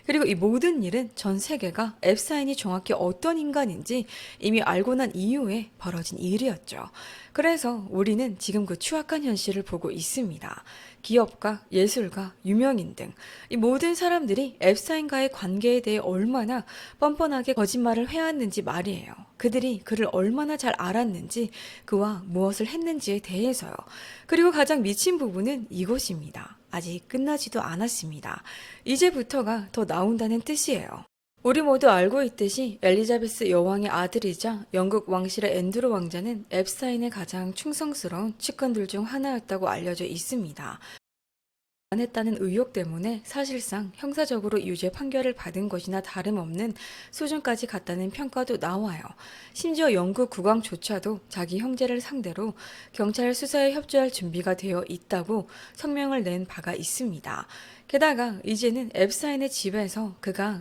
그리고 이 모든 일은 전 세계가 앱스타인이 정확히 어떤 인간인지 이미 알고 난 이후에 벌어진 일이었죠. 그래서 우리는 지금 그 추악한 현실을 보고 있습니다. 기업가, 예술가, 유명인 등 이 모든 사람들이 앱스타인과의 관계에 대해 얼마나 뻔뻔하게 거짓말을 해왔는지 말이에요. 그들이 그를 얼마나 잘 알았는지 그와 무엇을 했는지에 대해서요. 그리고 가장 미친 부분은 이것입니다. 아직 끝나지도 않았습니다. 이제부터가 더 나온다는 뜻이에요. 우리 모두 알고 있듯이 엘리자베스 여왕의 아들이자 영국 왕실의 앤드루 왕자는 앱스타인의 가장 충성스러운 측근들 중 하나였다고 알려져 있습니다. 했다는 의혹 때문에 사실상 형사적으로 유죄 판결을 받은 것이나 다름없는 수준까지 갔다는 평가도 나와요. 심지어 영국 국왕조차도 자기 형제를 상대로 경찰 수사에 협조할 준비가 되어 있다고 성명을 낸 바가 있습니다. 게다가 이제는 앱스타인의 집에서 그가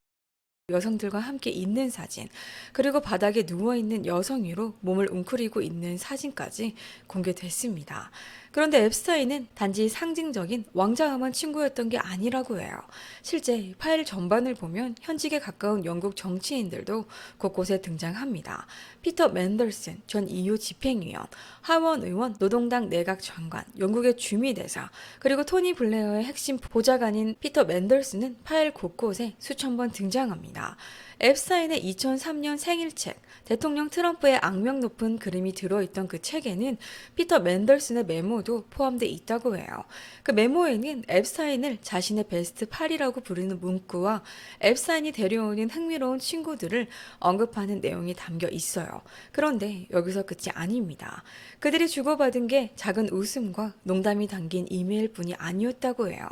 여성들과 함께 있는 사진, 그리고 바닥에 누워있는 여성 위로 몸을 웅크리고 있는 사진까지 공개됐습니다. 그런데 앱스타인은 단지 상징적인 왕자와만 친구였던 게 아니라고 해요. 실제 파일 전반을 보면 현직에 가까운 영국 정치인들도 곳곳에 등장합니다. 피터 맨델슨 전 EU 집행위원, 하원 의원, 노동당 내각 장관, 영국의 주미대사, 그리고 토니 블레어의 핵심 보좌관인 피터 맨델슨은 파일 곳곳에 수천 번 등장합니다. 앱스타인의 2003년 생일책, 대통령 트럼프의 악명 높은 그림이 들어있던 그 책에는 피터 맨델슨의 메모도 포함되어 있다고 해요. 그 메모에는 앱스타인을 자신의 베스트 8이라고 부르는 문구와 앱스타인이 데려오는 흥미로운 친구들을 언급하는 내용이 담겨 있어요. 그런데 여기서 끝이 아닙니다. 그들이 주고받은 게 작은 웃음과 농담이 담긴 이메일뿐이 아니었다고 해요.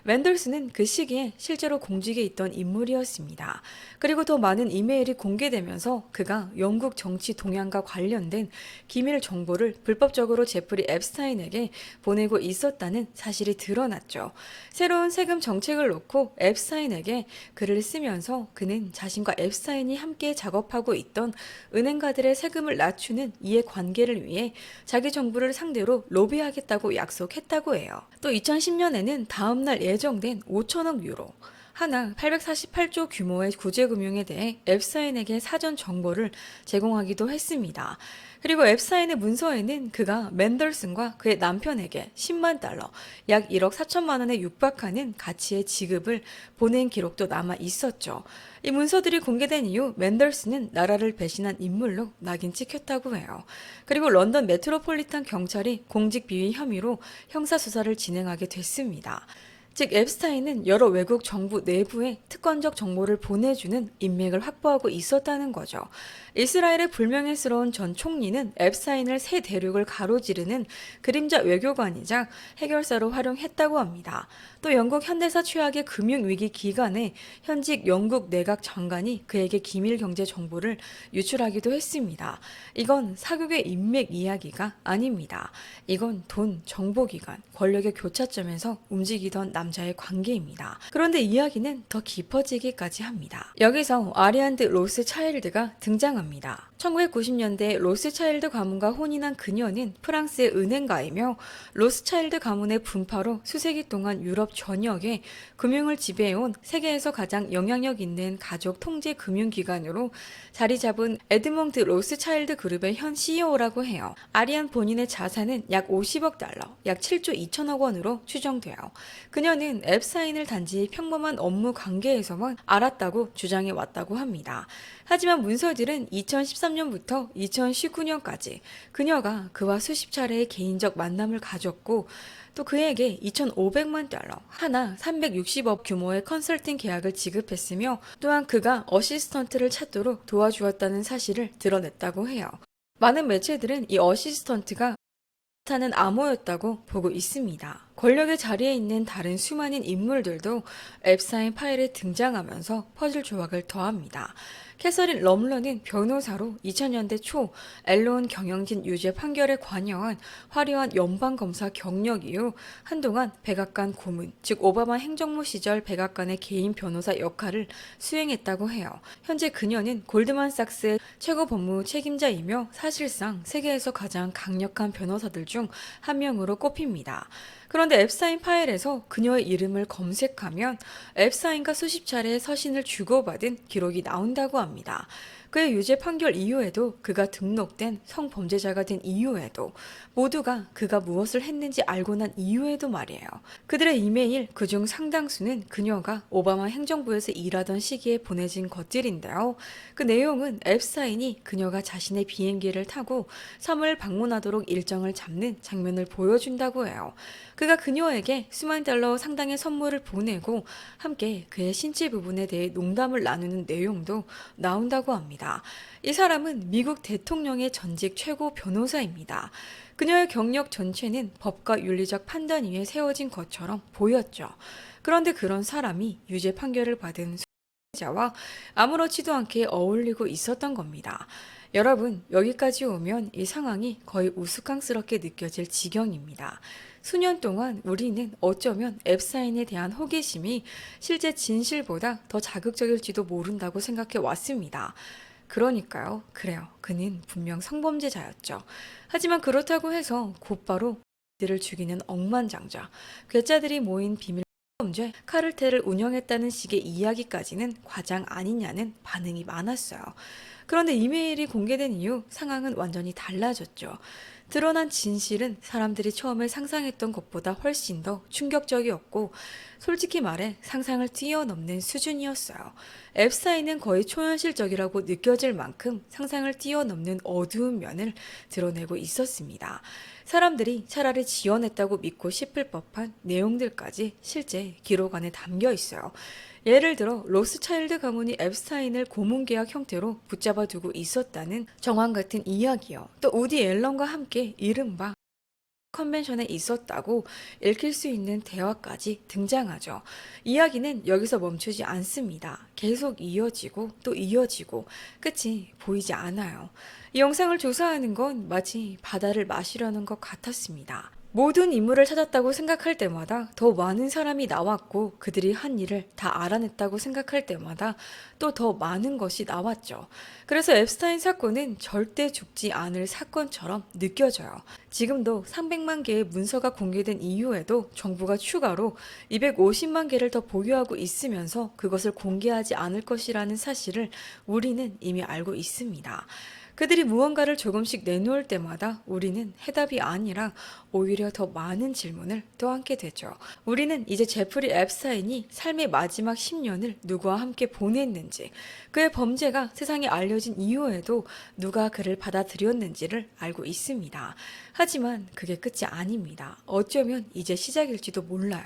맨델슨은 그 시기에 실제로 공직에 있던 인물이었습니다. 그리고 더 많은 이메일이 공개되면서 그가 영국 정치 동향과 관련된 기밀 정보를 불법적으로 제프리 앱스타인에게 보내고 있었다는 사실이 드러났죠. 새로운 세금 정책을 놓고 앱스타인에게 글을 쓰면서 그는 자신과 앱스타인이 함께 작업하고 있던 은행가들의 세금을 낮추는 이해관계를 위해 자기 정부를 상대로 로비하겠다고 약속했다고 해요. 또 2010년에는 다음날 예정된 5천억 유로, 하나 848조 규모의 구제금융에 대해 앱스타인에게 사전 정보를 제공하기도 했습니다. 그리고 앱스타인의 문서에는 그가 맨덜슨과 그의 남편에게 10만 달러, 약 1억 4천만 원에 육박하는 가치의 지급을 보낸 기록도 남아 있었죠. 이 문서들이 공개된 이후 맨덜슨은 나라를 배신한 인물로 낙인 찍혔다고 해요. 그리고 런던 메트로폴리탄 경찰이 공직 비위 혐의로 형사수사를 진행하게 됐습니다. 즉 앱스타인은 여러 외국 정부 내부에 특권적 정보를 보내주는 인맥을 확보하고 있었다는 거죠. 이스라엘의 불명예스러운 전 총리는 앱스타인을 새 대륙을 가로지르는 그림자 외교관이자 해결사로 활용했다고 합니다. 또 영국 현대사 최악의 금융위기 기간에 현직 영국 내각 장관이 그에게 기밀 경제 정보를 유출하기도 했습니다. 이건 사극의 인맥 이야기가 아닙니다. 이건 돈, 정보기관, 권력의 교차점에서 움직이던 남자의 관계입니다. 그런데 이야기는 더 깊어지기까지 합니다. 여기서 아리안드 로스차일드가 등장합니다. 1990년대 로스차일드 가문과 혼인한 그녀는 프랑스의 은행가이며 로스차일드 가문의 분파로 수세기 동안 유럽 전역에 금융을 지배해온 세계에서 가장 영향력 있는 가족 통제 금융기관으로 자리 잡은 에드몽드 로스차일드 그룹의 현 CEO라고 해요. 아리안 본인의 자산은 약 50억 달러, 약 7조 2천억 원으로 추정돼요. 그녀는 앱스타인을 단지 평범한 업무 관계에서만 알았다고 주장해 왔다고 합니다. 하지만 문서들은 2013년부터 2019년까지 그녀가 그와 수십 차례의 개인적 만남을 가졌고 또 그에게 2,500만 달러, 하나 360억 규모의 컨설팅 계약을 지급했으며 또한 그가 어시스턴트를 찾도록 도와주었다는 사실을 드러냈다고 해요. 많은 매체들은 이 어시스턴트가 타는 암호였다고 보고 있습니다. 권력의 자리에 있는 다른 수많은 인물들도 앱스타인 파일에 등장하면서 퍼즐 조각을 더합니다. 캐서린 럼러는 변호사로 2000년대 초 앨런 경영진 유죄 판결에 관여한 화려한 연방검사 경력 이후 한동안 백악관 고문, 즉 오바마 행정부 시절 백악관의 개인 변호사 역할을 수행했다고 해요. 현재 그녀는 골드만삭스의 최고 법무 책임자이며 사실상 세계에서 가장 강력한 변호사들 중 한 명으로 꼽힙니다. 그런데 앱스타인 파일에서 그녀의 이름을 검색하면 앱스타인과 수십 차례 서신을 주고받은 기록이 나온다고 합니다. 그의 유죄 판결 이후에도 그가 등록된 성범죄자가 된 이후에도 모두가 그가 무엇을 했는지 알고 난 이후에도 말이에요. 그들의 이메일 그중 상당수는 그녀가 오바마 행정부에서 일하던 시기에 보내진 것들인데요. 그 내용은 앱스타인이 그녀가 자신의 비행기를 타고 섬을 방문하도록 일정을 잡는 장면을 보여준다고 해요. 그가 그녀에게 수만 달러 상당의 선물을 보내고 함께 그의 신체 부분에 대해 농담을 나누는 내용도 나온다고 합니다. 이 사람은 미국 대통령의 전직 최고 변호사입니다. 그녀의 경력 전체는 법과 윤리적 판단 위에 세워진 것처럼 보였죠. 그런데 그런 사람이 유죄 판결을 받은 자와 아무렇지도 않게 어울리고 있었던 겁니다. 여러분, 여기까지 오면 이 상황이 거의 우스꽝스럽게 느껴질 지경입니다. 수년 동안 우리는 어쩌면 앱스타인에 대한 호기심이 실제 진실보다 더 자극적일지도 모른다고 생각해 왔습니다. 그러니까요. 그래요. 그는 분명 성범죄자였죠. 하지만 그렇다고 해서 곧바로 들을 죽이는 억만장자, 괴짜들이 모인 비밀 범죄 카르텔을 운영했다는 식의 이야기까지는 과장 아니냐는 반응이 많았어요. 그런데 이메일이 공개된 이후 상황은 완전히 달라졌죠. 드러난 진실은 사람들이 처음에 상상했던 것보다 훨씬 더 충격적이었고 솔직히 말해 상상을 뛰어넘는 수준이었어요. 앱스타인은 거의 초현실적이라고 느껴질 만큼 상상을 뛰어넘는 어두운 면을 드러내고 있었습니다. 사람들이 차라리 지어냈다고 믿고 싶을 법한 내용들까지 실제 기록 안에 담겨 있어요. 예를 들어 로스차일드 가문이 앱스타인을 고문계약 형태로 붙잡아 두고 있었다는 정황 같은 이야기요. 또 우디 앨런과 함께 이른바 컨벤션에 있었다고 읽힐 수 있는 대화까지 등장하죠. 이야기는 여기서 멈추지 않습니다. 계속 이어지고 또 이어지고 끝이 보이지 않아요. 이 영상을 조사하는 건 마치 바다를 마시려는 것 같았습니다. 모든 인물을 찾았다고 생각할 때마다 더 많은 사람이 나왔고 그들이 한 일을 다 알아냈다고 생각할 때마다 또 더 많은 것이 나왔죠. 그래서 앱스타인 사건은 절대 죽지 않을 사건처럼 느껴져요. 지금도 300만 개의 문서가 공개된 이후에도 정부가 추가로 250만 개를 더 보유하고 있으면서 그것을 공개하지 않을 것이라는 사실을 우리는 이미 알고 있습니다. 그들이 무언가를 조금씩 내놓을 때마다 우리는 해답이 아니라 오히려 더 많은 질문을 떠안게 되죠. 우리는 이제 제프리 앱스타인이 삶의 마지막 10년을 누구와 함께 보냈는지, 그의 범죄가 세상에 알려진 이후에도 누가 그를 받아들였는지를 알고 있습니다. 하지만 그게 끝이 아닙니다. 어쩌면 이제 시작일지도 몰라요.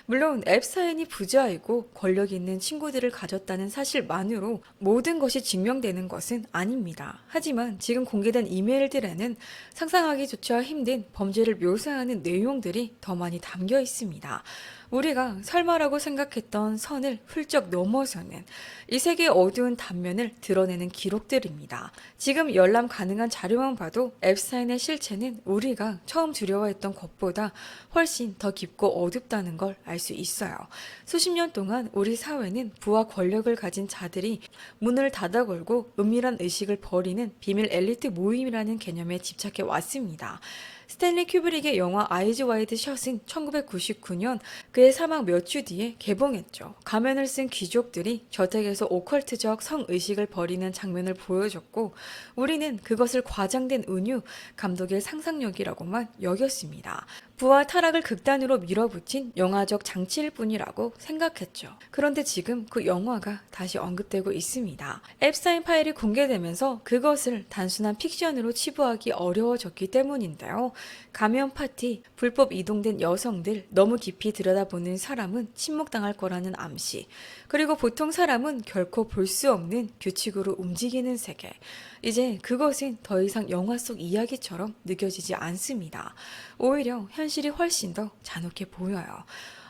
물론 앱스타인이 부자이고 권력 있는 친구들을 가졌다는 사실만으로 모든 것이 증명되는 것은 아닙니다. 하지만 지금 공개된 이메일들에는 상상하기조차 힘든 범죄를 묘사하는 내용들이 더 많이 담겨 있습니다. 우리가 설마라고 생각했던 선을 훌쩍 넘어서는 이 세계의 어두운 단면을 드러내는 기록들입니다. 지금 열람 가능한 자료만 봐도 앱스타인의 실체는 우리가 처음 두려워했던 것보다 훨씬 더 깊고 어둡다는 걸 알 수 있어요. 수십 년 동안 우리 사회는 부와 권력을 가진 자들이 문을 닫아 걸고 은밀한 의식을 버리는 비밀 엘리트 모임이라는 개념에 집착해 왔습니다. 스탠리 큐브릭의 영화 아이즈 와이드 셧은 1999년 그의 사망 몇 주 뒤에 개봉했죠. 가면을 쓴 귀족들이 저택에서 오컬트적 성의식을 벌이는 장면을 보여줬고 우리는 그것을 과장된 은유, 감독의 상상력이라고만 여겼습니다. 부와 타락을 극단으로 밀어붙인 영화적 장치일 뿐이라고 생각했죠. 그런데 지금 그 영화가 다시 언급되고 있습니다. 앱스타인 파일이 공개되면서 그것을 단순한 픽션으로 치부하기 어려워졌기 때문인데요. 가면 파티, 불법 이동된 여성들, 너무 깊이 들여다보는 사람은 침묵당할 거라는 암시, 그리고 보통 사람은 결코 볼 수 없는 규칙으로 움직이는 세계. 이제 그것은 더 이상 영화 속 이야기처럼 느껴지지 않습니다. 오히려 현실이 훨씬 더 잔혹해 보여요.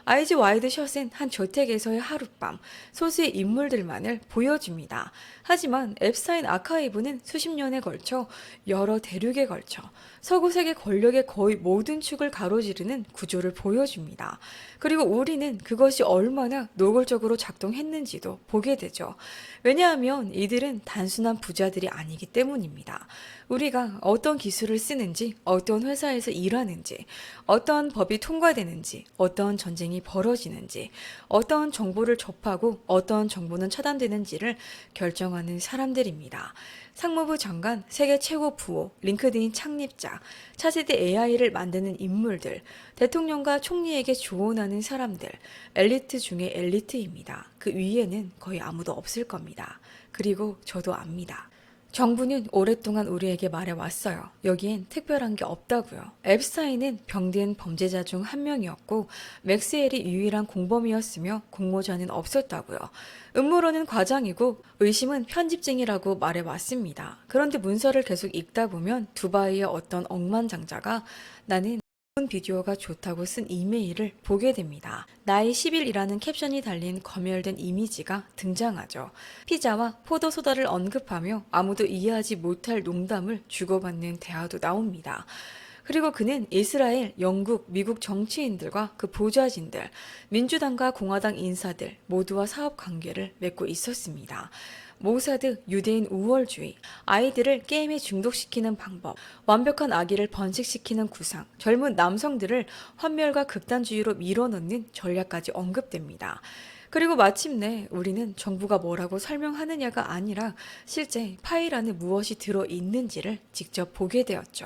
아이즈 와이드 셧은 한 저택에서의 하룻밤, 소수의 인물들만을 보여줍니다. 하지만 앱스타인 아카이브는 수십 년에 걸쳐 여러 대륙에 걸쳐 서구 세계 권력의 거의 모든 축을 가로지르는 구조를 보여줍니다. 그리고 우리는 그것이 얼마나 노골적으로 작동했는지도 보게 되죠. 왜냐하면 이들은 단순한 부자들이 아니기 때문입니다. 우리가 어떤 기술을 쓰는지, 어떤 회사에서 일하는지, 어떤 법이 통과되는지, 어떤 전쟁이 벌어지는지, 어떤 정보를 접하고 어떤 정보는 차단되는지를 결정하는 사람들입니다. 상무부 장관, 세계 최고 부호, 링크드인 창립자, 차세대 AI를 만드는 인물들, 대통령과 총리에게 조언하는 사람들, 엘리트 중에 엘리트입니다. 그 위에는 거의 아무도 없을 겁니다. 그리고 저도 압니다. 정부는 오랫동안 우리에게 말해왔어요. 여기엔 특별한 게 없다고요. 앱스타인은 병든 범죄자 중 한 명이었고 맥스웰이 유일한 공범이었으며 공모자는 없었다고요. 음모론은 과장이고 의심은 편집증이라고 말해왔습니다. 그런데 문서를 계속 읽다 보면 두바이의 어떤 억만장자가 나는 비디오가 좋다고 쓴 이메일을 보게 됩니다. 나이 10일이라는 캡션이 달린 검열된 이미지가 등장하죠. 피자와 포도소다를 언급하며 아무도 이해하지 못할 농담을 주고받는 대화도 나옵니다. 그리고 그는 이스라엘, 영국, 미국 정치인들과 그 보좌진들, 민주당과 공화당 인사들 모두와 사업 관계를 맺고 있었습니다. 모사드, 유대인 우월주의, 아이들을 게임에 중독시키는 방법, 완벽한 아기를 번식시키는 구상, 젊은 남성들을 환멸과 극단주의로 밀어넣는 전략까지 언급됩니다. 그리고 마침내 우리는 정부가 뭐라고 설명하느냐가 아니라 실제 파일 안에 무엇이 들어있는지를 직접 보게 되었죠.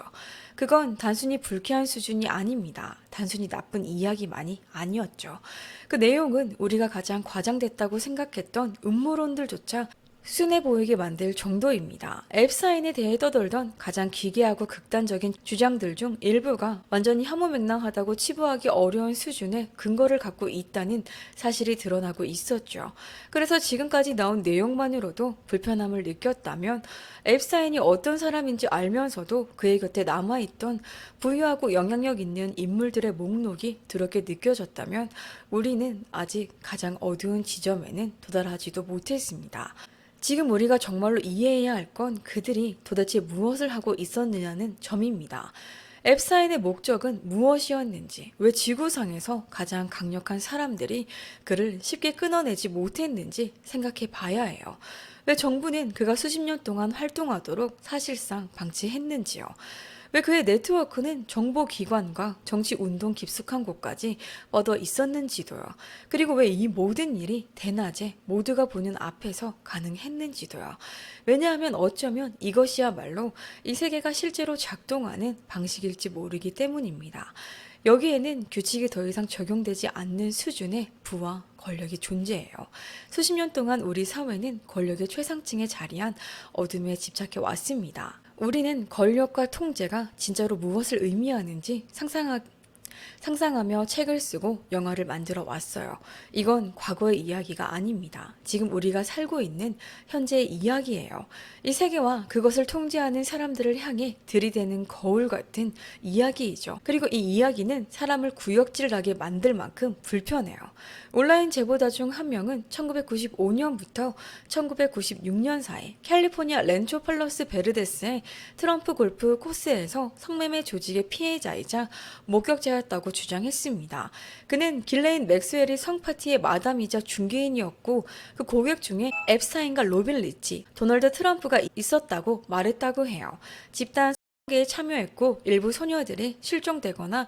그건 단순히 불쾌한 수준이 아닙니다. 단순히 나쁜 이야기만이 아니었죠. 그 내용은 우리가 가장 과장됐다고 생각했던 음모론들조차 순해 보이게 만들 정도입니다. 앱스타인에 대해 떠돌던 가장 기괴하고 극단적인 주장들 중 일부가 완전히 혐오맹랑하다고 치부하기 어려운 수준의 근거를 갖고 있다는 사실이 드러나고 있었죠. 그래서 지금까지 나온 내용만으로도 불편함을 느꼈다면 앱스타인이 어떤 사람인지 알면서도 그의 곁에 남아있던 부유하고 영향력 있는 인물들의 목록이 두렵게 느껴졌다면 우리는 아직 가장 어두운 지점에는 도달하지도 못했습니다. 지금 우리가 정말로 이해해야 할 건 그들이 도대체 무엇을 하고 있었느냐는 점입니다. 앱스타인의 목적은 무엇이었는지, 왜 지구상에서 가장 강력한 사람들이 그를 쉽게 끊어내지 못했는지 생각해 봐야 해요. 왜 정부는 그가 수십 년 동안 활동하도록 사실상 방치했는지요. 왜 그의 네트워크는 정보기관과 정치운동 깊숙한 곳까지 뻗어 있었는지도요. 그리고 왜 이 모든 일이 대낮에 모두가 보는 앞에서 가능했는지도요. 왜냐하면 어쩌면 이것이야말로 이 세계가 실제로 작동하는 방식일지 모르기 때문입니다. 여기에는 규칙이 더 이상 적용되지 않는 수준의 부와 권력이 존재해요. 수십 년 동안 우리 사회는 권력의 최상층에 자리한 어둠에 집착해 왔습니다. 우리는 권력과 통제가 진짜로 무엇을 의미하는지 상상하며 책을 쓰고 영화를 만들어 왔어요. 이건 과거의 이야기가 아닙니다. 지금 우리가 살고 있는 현재의 이야기예요. 이 세계와 그것을 통제하는 사람들을 향해 들이대는 거울 같은 이야기이죠. 그리고 이 이야기는 사람을 구역질나게 만들 만큼 불편해요. 온라인 제보자 중 한 명은 1995년부터 1996년 사이 캘리포니아 렌초 팔로스 베르데스의 트럼프 골프 코스에서 성매매 조직의 피해자이자 목격자였다고 주장했습니다. 그는 길레인 맥스웰이 성파티의 마담이자 중개인이었고 그 고객 중에 앱스타인과 로빈 리치, 도널드 트럼프가 있었다고 말했다고 해요. 집단 성관계에 참여했고 일부 소녀들이 실종되거나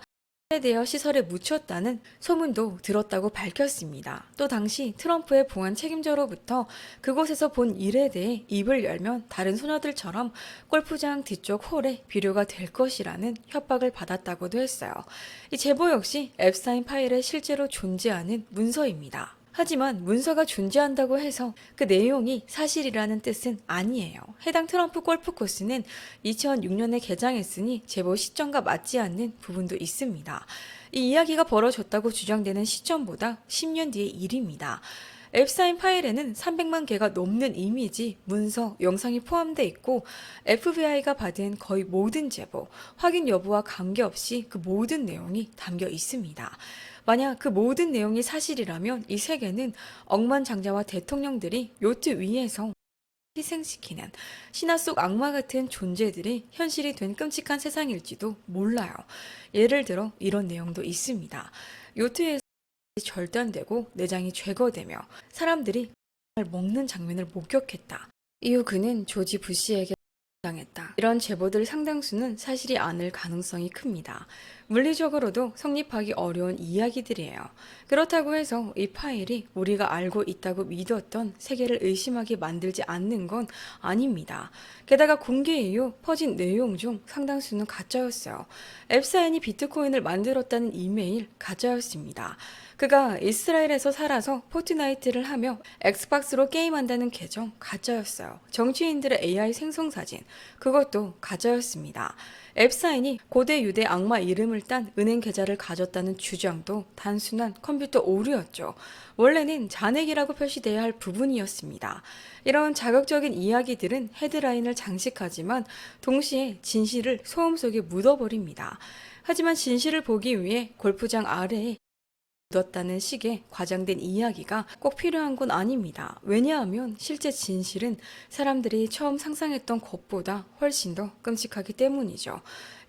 되어 시설에 묻혔다는 소문도 들었다고 밝혔습니다. 또 당시 트럼프의 보안 책임자로부터 그곳에서 본 일에 대해 입을 열면 다른 소녀들처럼 골프장 뒤쪽 홀에 비료가 될 것이라는 협박을 받았다고도 했어요. 이 제보 역시 앱스타인 파일에 실제로 존재하는 문서입니다. 하지만 문서가 존재한다고 해서 그 내용이 사실이라는 뜻은 아니에요. 해당 트럼프 골프 코스는 2006년에 개장했으니 제보 시점과 맞지 않는 부분도 있습니다. 이 이야기가 벌어졌다고 주장되는 시점보다 10년 뒤의 일입니다. 앱스타인 파일에는 300만 개가 넘는 이미지, 문서, 영상이 포함되어 있고 FBI가 받은 거의 모든 제보, 확인 여부와 관계없이 그 모든 내용이 담겨 있습니다. 만약 그 모든 내용이 사실이라면 이 세계는 억만장자와 대통령들이 요트 위에서 희생시키는 신화 속 악마 같은 존재들이 현실이 된 끔찍한 세상일지도 몰라요. 예를 들어 이런 내용도 있습니다. 요트에서 절단되고 내장이 제거되며 사람들이 먹는 장면을 목격했다. 이후 그는 조지 부시에게 당했다. 이런 제보들 상당수는 사실이 아닐 가능성이 큽니다. 물리적으로도 성립하기 어려운 이야기들이에요. 그렇다고 해서 이 파일이 우리가 알고 있다고 믿었던 세계를 의심하게 만들지 않는 건 아닙니다. 게다가 공개 이후 퍼진 내용 중 상당수는 가짜였어요. 앱스타인이 비트코인을 만들었다는 이메일 가짜였습니다. 그가 이스라엘에서 살아서 포트나이트를 하며 엑스박스로 게임한다는 계정 가짜였어요. 정치인들의 AI 생성 사진 그것도 가짜였습니다. 앱스타인이 고대 유대 악마 이름을 딴 은행 계좌를 가졌다는 주장도 단순한 컴퓨터 오류였죠. 원래는 잔액이라고 표시돼야 할 부분이었습니다. 이런 자극적인 이야기들은 헤드라인을 장식하지만 동시에 진실을 소음 속에 묻어버립니다. 하지만 진실을 보기 위해 골프장 아래에 묻었다는 식의 과장된 이야기가 꼭 필요한 건 아닙니다. 왜냐하면 실제 진실은 사람들이 처음 상상했던 것보다 훨씬 더 끔찍하기 때문이죠.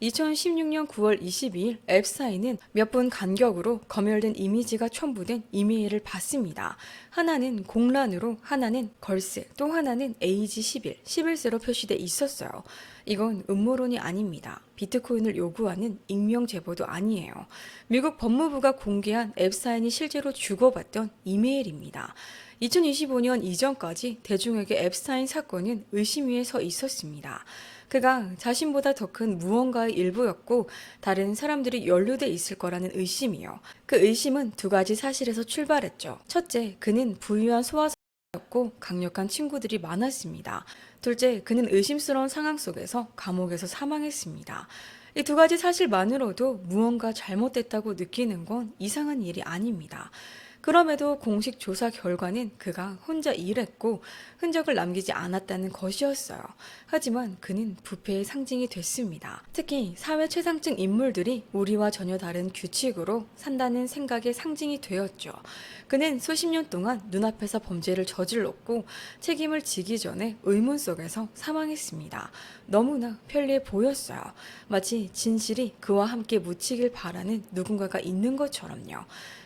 2016년 9월 22일 앱스타인은 몇 분 간격으로 검열된 이미지가 첨부된 이메일을 받습니다. 하나는 공란으로, 하나는 걸스, 또 하나는 AG11, 11세로 표시돼 있었어요. 이건 음모론이 아닙니다. 비트코인을 요구하는 익명 제보도 아니에요. 미국 법무부가 공개한 앱스타인이 실제로 주고받던 이메일입니다. 2025년 이전까지 대중에게 앱스타인 사건은 의심 위에 서 있었습니다. 그가 자신보다 더 큰 무언가의 일부였고 다른 사람들이 연루돼 있을 거라는 의심이요. 그 의심은 두 가지 사실에서 출발했죠. 첫째, 그는 부유한 소아였고 강력한 친구들이 많았습니다. 둘째, 그는 의심스러운 상황 속에서 감옥에서 사망했습니다. 이 두 가지 사실만으로도 무언가 잘못됐다고 느끼는 건 이상한 일이 아닙니다. 그럼에도 공식 조사 결과는 그가 혼자 일했고 흔적을 남기지 않았다는 것이었어요. 하지만 그는 부패의 상징이 됐습니다. 특히 사회 최상층 인물들이 우리와 전혀 다른 규칙으로 산다는 생각의 상징이 되었죠. 그는 수십 년 동안 눈앞에서 범죄를 저질렀고 책임을 지기 전에 의문 속에서 사망했습니다. 너무나 편리해 보였어요. 마치 진실이 그와 함께 묻히길 바라는 누군가가 있는 것처럼요.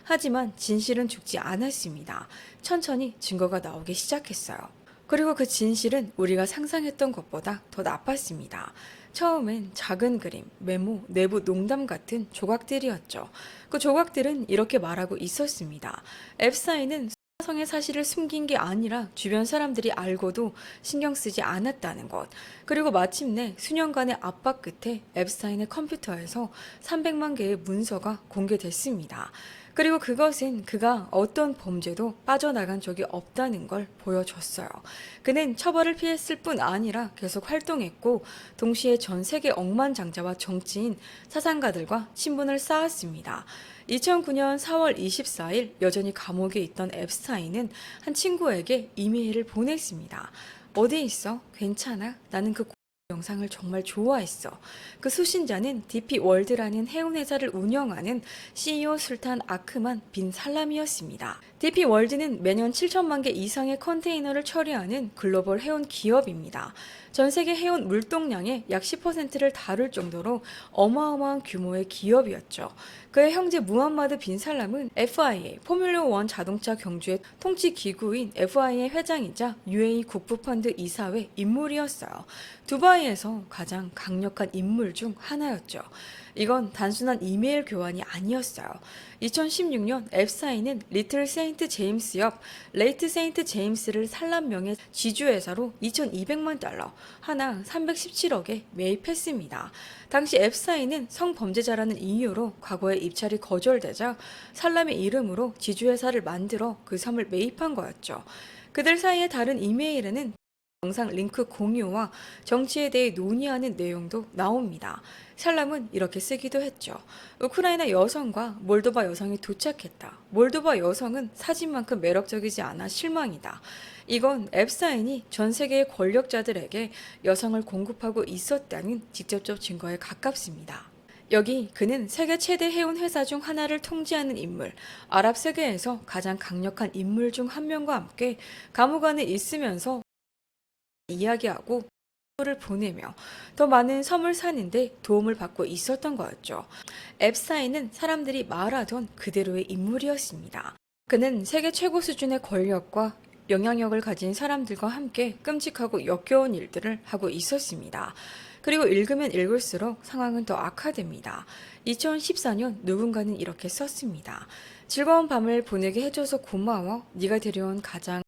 하지만 진실은 죽지 않았습니다. 천천히 증거가 나오기 시작했어요. 그리고 그 진실은 우리가 상상했던 것보다 더 나빴습니다. 처음엔 작은 그림, 메모, 내부 농담 같은 조각들이었죠. 그 조각들은 이렇게 말하고 있었습니다. 앱스타인은 성의 사실을 숨긴 게 아니라 주변 사람들이 알고도 신경 쓰지 않았다는 것. 그리고 마침내 수년간의 압박 끝에 앱스타인의 컴퓨터에서 300만 개의 문서가 공개됐습니다. 그리고 그것은 그가 어떤 범죄도 빠져나간 적이 없다는 걸 보여줬어요. 그는 처벌을 피했을 뿐 아니라 계속 활동했고 동시에 전 세계 억만장자와 정치인, 사상가들과 친분을 쌓았습니다. 2009년 4월 24일 여전히 감옥에 있던 앱스타인은 한 친구에게 이메일을 보냈습니다. 어디 있어? 괜찮아? 나는 그 영상을 정말 좋아했어. 그 수신자는 DP월드라는 해운회사를 운영하는 CEO 술탄 아크만 빈 살람이었습니다. DP월드는 매년 7천만 개 이상의 컨테이너를 처리하는 글로벌 해운 기업입니다. 전 세계 해운 물동량의 약 10%를 다룰 정도로 어마어마한 규모의 기업이었죠. 그의 형제 무함마드 빈 살람은 FIA, 포뮬러 1 자동차 경주의 통치 기구인 FIA 회장이자 UAE 국부펀드 이사회 인물이었어요. 두바이에서 가장 강력한 인물 중 하나였죠. 이건 단순한 이메일 교환이 아니었어요. 2016년 앱스타인은 리틀 세인트 제임스 옆 레이트 세인트 제임스를 산란명의 지주회사로 2,200만 달러, 하나 317억에 매입했습니다. 당시 앱스타인은 성범죄자라는 이유로 과거에 입찰이 거절되자 산람의 이름으로 지주회사를 만들어 그 섬을 매입한 거였죠. 그들 사이의 다른 이메일에는 영상 링크 공유와 정치에 대해 논의하는 내용도 나옵니다. 살람은 이렇게 쓰기도 했죠. 우크라이나 여성과 몰도바 여성이 도착했다. 몰도바 여성은 사진만큼 매력적이지 않아 실망이다. 이건 앱스타인이 전 세계의 권력자들에게 여성을 공급하고 있었다는 직접적 증거에 가깝습니다. 여기 그는 세계 최대 해운 회사 중 하나를 통제하는 인물, 아랍 세계에서 가장 강력한 인물 중 한 명과 함께 감옥 안에 있으면서 이야기하고 를 보내며 더 많은 섬을 사는데 도움을 받고 있었던 거였죠. 앱스타인은 사람들이 말하던 그대로의 인물이었습니다. 그는 세계 최고 수준의 권력과 영향력을 가진 사람들과 함께 끔찍하고 역겨운 일들을 하고 있었습니다. 그리고 읽으면 읽을수록 상황은 더 악화됩니다. 2014년 누군가는 이렇게 썼습니다. 즐거운 밤을 보내게 해줘서 고마워. 네가 데려온 가장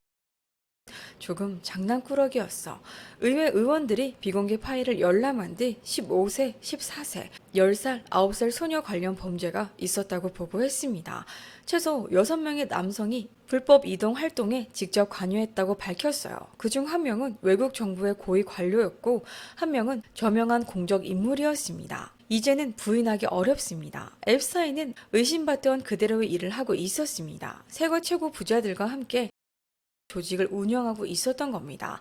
조금 장난꾸러기였어. 의회 의원들이 비공개 파일을 열람한 뒤 15세, 14세, 10살, 9살 소녀 관련 범죄가 있었다고 보고했습니다. 최소 6명의 남성이 불법 이동 활동에 직접 관여했다고 밝혔어요. 그중 한 명은 외국 정부의 고위 관료였고 한 명은 저명한 공적 인물이었습니다. 이제는 부인하기 어렵습니다. 앱스타인은 의심받던 그대로의 일을 하고 있었습니다. 세계 최고 부자들과 함께 조직을 운영하고 있었던 겁니다.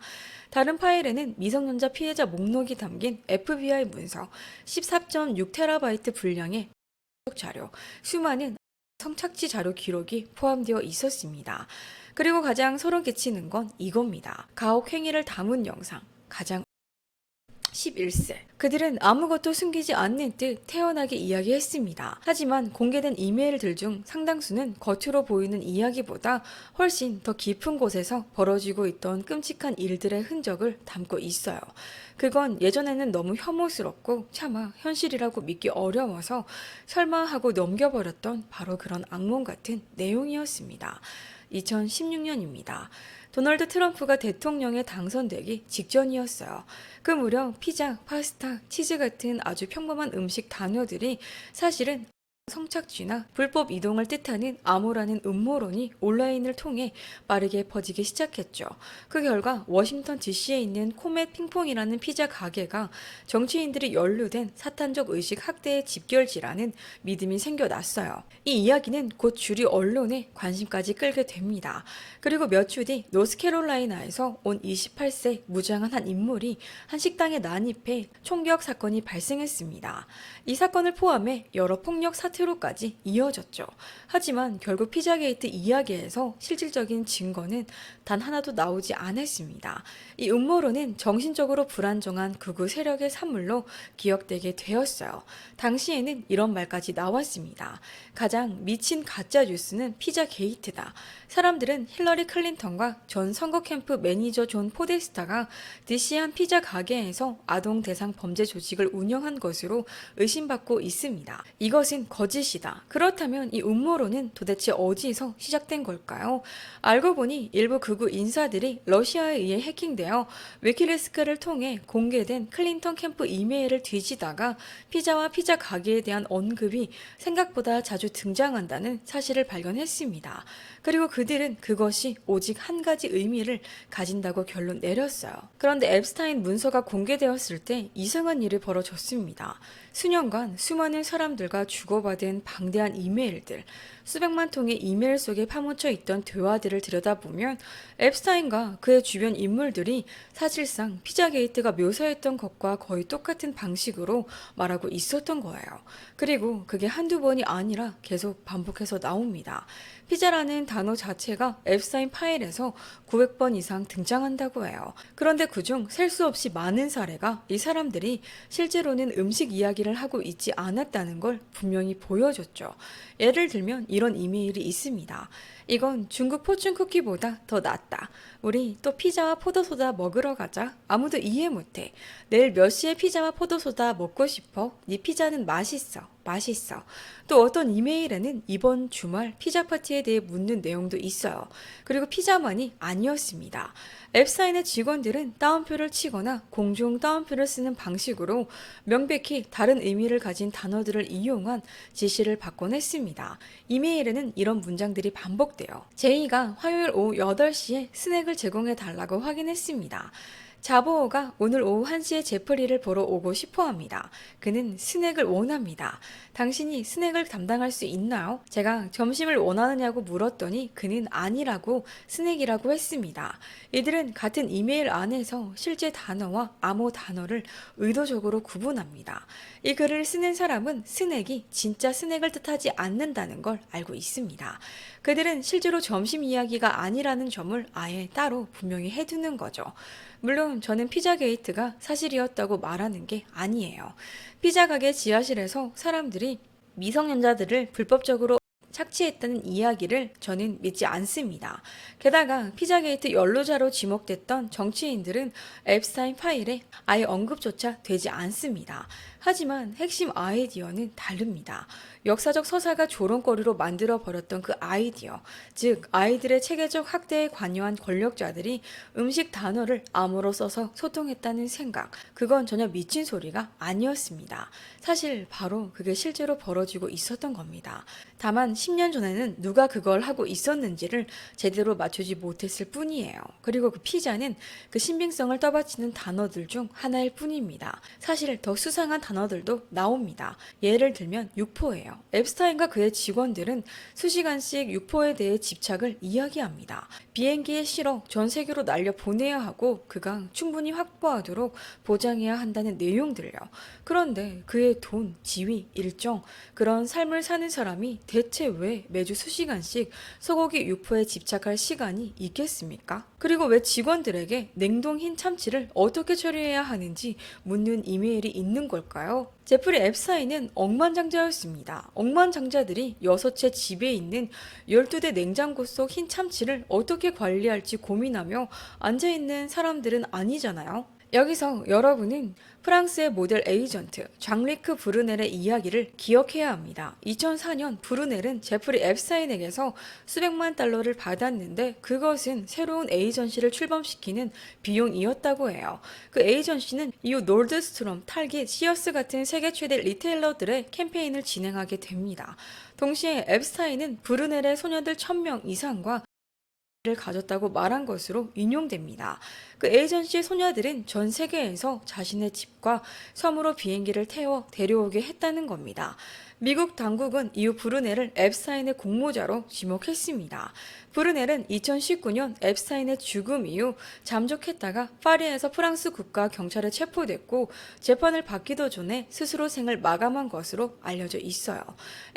다른 파일에는 미성년자 피해자 목록이 담긴 FBI 문서, 14.6TB 분량의 자료, 수많은 성착취 자료 기록이 포함되어 있었습니다. 그리고 가장 소름 끼치는 건 이겁니다. 가혹 행위를 담은 영상, 가장 11세. 그들은 아무것도 숨기지 않는 듯 태연하게 이야기했습니다. 하지만 공개된 이메일들 중 상당수는 겉으로 보이는 이야기보다 훨씬 더 깊은 곳에서 벌어지고 있던 끔찍한 일들의 흔적을 담고 있어요. 그건 예전에는 너무 혐오스럽고 차마 현실이라고 믿기 어려워서 설마 하고 넘겨버렸던 바로 그런 악몽 같은 내용이었습니다. 2016년입니다. 도널드 트럼프가 대통령에 당선되기 직전이었어요. 그 무렵 피자, 파스타, 치즈 같은 아주 평범한 음식 단어들이 사실은 성착취나 불법 이동을 뜻하는 암호라는 음모론이 온라인을 통해 빠르게 퍼지기 시작했죠. 그 결과 워싱턴 DC에 있는 코멧 핑퐁이라는 피자 가게가 정치인들이 연루된 사탄적 의식 학대의 집결지라는 믿음이 생겨났어요. 이 이야기는 곧 주류 언론의 관심까지 끌게 됩니다. 그리고 몇 주 뒤 노스캐롤라이나에서 온 28세 무장한 한 인물이 한 식당에 난입해 총격 사건이 발생했습니다. 이 사건을 포함해 여러 폭력 사태로까지 이어졌죠. 하지만 결국 피자게이트 이야기에서 실질적인 증거는 단 하나도 나오지 않았습니다. 이 음모론은 정신적으로 불안정한 극우 세력의 산물로 기억되게 되었어요. 당시에는 이런 말까지 나왔습니다. 가장 미친 가짜 뉴스는 피자게이트다. 사람들은 힐러리 클린턴과 전 선거 캠프 매니저 존 포데스타가 DC의 한 피자 가게에서 아동 대상 범죄 조직을 운영한 것으로 의심받고 있습니다. 이것은 거짓이다. 그렇다면 이 음모론은 도대체 어디서 시작된 걸까요? 알고 보니 일부 극우 인사들이 러시아에 의해 해킹되어 위키리스크를 통해 공개된 클린턴 캠프 이메일을 뒤지다가 피자와 피자 가게에 대한 언급이 생각보다 자주 등장한다는 사실을 발견했습니다. 그리고 그들은 그것이 오직 한 가지 의미를 가진다고 결론 내렸어요. 그런데 앱스타인 문서가 공개되었을 때 이상한 일이 벌어졌습니다. 수년간 수많은 사람들과 주고받은 방대한 이메일들, 수백만 통의 이메일 속에 파묻혀 있던 대화들을 들여다보면 앱스타인과 그의 주변 인물들이 사실상 피자게이트가 묘사했던 것과 거의 똑같은 방식으로 말하고 있었던 거예요. 그리고 그게 한두 번이 아니라 계속 반복해서 나옵니다. 피자라는 단어 자체가 앱스타인 파일에서 900번 이상 등장한다고 해요. 그런데 그중 셀 수 없이 많은 사례가 이 사람들이 실제로는 음식 이야기를 하고 있지 않았다는 걸 분명히 보여줬죠. 예를 들면 이런 이메일이 있습니다. 이건 중국 포춘 쿠키보다 더 낫다. 우리 또 피자와 포도소다 먹으러 가자. 아무도 이해 못해. 내일 몇 시에 피자와 포도소다 먹고 싶어? 네 피자는 맛있어. 맛있어. 또 어떤 이메일에는 이번 주말 피자 파티에 대해 묻는 내용도 있어요. 그리고 피자만이 아니었습니다. 앱스타인의 직원들은 따옴표를 치거나 공중 따옴표를 쓰는 방식으로 명백히 다른 의미를 가진 단어들을 이용한 지시를 받곤 했습니다. 이메일에는 이런 문장들이 반복돼요. 제이가 화요일 오후 8시에 스낵을 제공해 달라고 확인했습니다. 자보호가 오늘 오후 1시에 제프리를 보러 오고 싶어 합니다. 그는 스낵을 원합니다. 당신이 스낵을 담당할 수 있나요? 제가 점심을 원하느냐고 물었더니 그는 아니라고 스낵이라고 했습니다. 이들은 같은 이메일 안에서 실제 단어와 암호 단어를 의도적으로 구분합니다. 이 글을 쓰는 사람은 스낵이 진짜 스낵을 뜻하지 않는다는 걸 알고 있습니다. 그들은 실제로 점심 이야기가 아니라는 점을 아예 따로 분명히 해두는 거죠. 물론 저는 피자게이트가 사실이었다고 말하는 게 아니에요. 피자 가게 지하실에서 사람들이 미성년자들을 불법적으로 착취했다는 이야기를 저는 믿지 않습니다. 게다가 피자게이트 연루자로 지목됐던 정치인들은 앱스타인 파일에 아예 언급조차 되지 않습니다. 하지만 핵심 아이디어는 다릅니다. 역사적 서사가 조롱거리로 만들어버렸던 그 아이디어, 즉 아이들의 체계적 학대에 관여한 권력자들이 음식 단어를 암호로 써서 소통했다는 생각, 그건 전혀 미친 소리가 아니었습니다. 사실 바로 그게 실제로 벌어지고 있었던 겁니다. 다만 10년 전에는 누가 그걸 하고 있었는지를 제대로 맞추지 못했을 뿐이에요. 그리고 그 피자는 그 신빙성을 떠받치는 단어들 중 하나일 뿐입니다. 사실 더 수상한 단어들도 나옵니다. 예를 들면 육포예요. 앱스타인과 그의 직원들은 수시간씩 육포에 대해 집착을 이야기합니다. 비행기에 실어 전 세계로 날려 보내야 하고 그가 충분히 확보하도록 보장해야 한다는 내용들요. 그런데 그의 돈, 지위, 일정, 그런 삶을 사는 사람이 대체 왜 매주 수시간씩 소고기 육포에 집착할 시간이 있겠습니까? 그리고 왜 직원들에게 냉동 흰 참치를 어떻게 처리해야 하는지 묻는 이메일이 있는 걸까요? 제프리 앱스타인은 억만장자였습니다. 억만장자들이 6채 집에 있는 12대 냉장고 속 흰 참치를 어떻게 관리할지 고민하며 앉아있는 사람들은 아니잖아요. 여기서 여러분은 프랑스의 모델 에이전트 장리크 브루넬의 이야기를 기억해야 합니다. 2004년 브루넬은 제프리 앱스타인에게서 수백만 달러를 받았는데 그것은 새로운 에이전시를 출범시키는 비용이었다고 해요. 그 에이전시는 이후 놀드스트롬, 탈깃, 시어스 같은 세계 최대 리테일러들의 캠페인을 진행하게 됩니다. 동시에 앱스타인은 브루넬의 소녀들 1000명 이상과 를 가졌다고 말한 것으로 인용됩니다. 그 에이전시의 소녀들은 전 세계에서 자신의 집과 섬으로 비행기를 태워 데려오게 했다는 겁니다. 미국 당국은 이후 브루넬을 앱스타인의 공모자로 지목했습니다. 브루넬은 2019년 앱스타인의 죽음 이후 잠적했다가 파리에서 프랑스 국가 경찰에 체포됐고 재판을 받기도 전에 스스로 생을 마감한 것으로 알려져 있어요.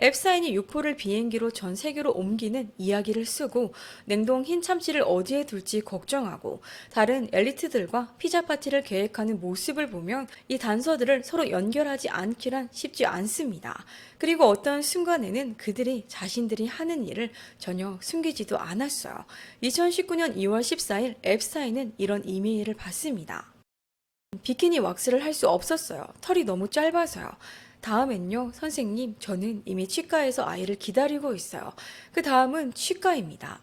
앱스타인이 육포를 비행기로 전 세계로 옮기는 이야기를 쓰고 냉동 흰 참치를 어디에 둘지 걱정하고 다른 엘리트들과 피자 파티를 계획하는 모습을 보면 이 단서들을 서로 연결하지 않기란 쉽지 않습니다. 그리고 어떤 순간에는 그들이 자신들이 하는 일을 전혀 숨기지도 않았어요. 2019년 2월 14일 앱스타인은 이런 이메일을 받습니다. 비키니 왁스를 할 수 없었어요. 털이 너무 짧아서요. 다음엔요, 선생님, 저는 이미 치과에서 아이를 기다리고 있어요. 그 다음은 치과입니다.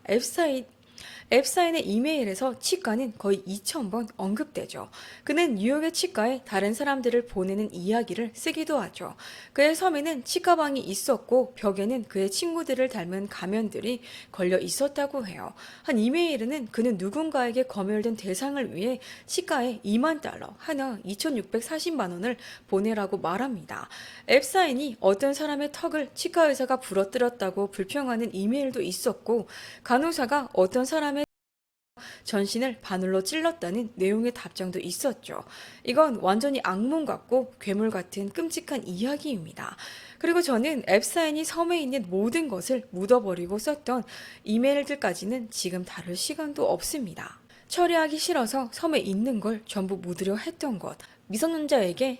앱스타인의 이메일에서 치과는 거의 2000번 언급되죠. 그는 뉴욕의 치과에 다른 사람들을 보내는 이야기를 쓰기도 하죠. 그의 섬에는 치과방이 있었고 벽에는 그의 친구들을 닮은 가면들이 걸려 있었다고 해요. 한 이메일에는 그는 누군가에게 검열된 대상을 위해 치과에 2만 달러, 하나 2640만 원을 보내라고 말합니다. 앱스타인이 어떤 사람의 턱을 치과 의사가 부러뜨렸다고 불평하는 이메일도 있었고 간호사가 어떤 사람의 전신을 바늘로 찔렀다는 내용의 답장도 있었죠. 이건 완전히 악몽 같고 괴물 같은 끔찍한 이야기입니다. 그리고 저는 앱스타인이 섬에 있는 모든 것을 묻어버리고 썼던 이메일들까지는 지금 다룰 시간도 없습니다. 처리하기 싫어서 섬에 있는 걸 전부 묻으려 했던 것, 미성년자에게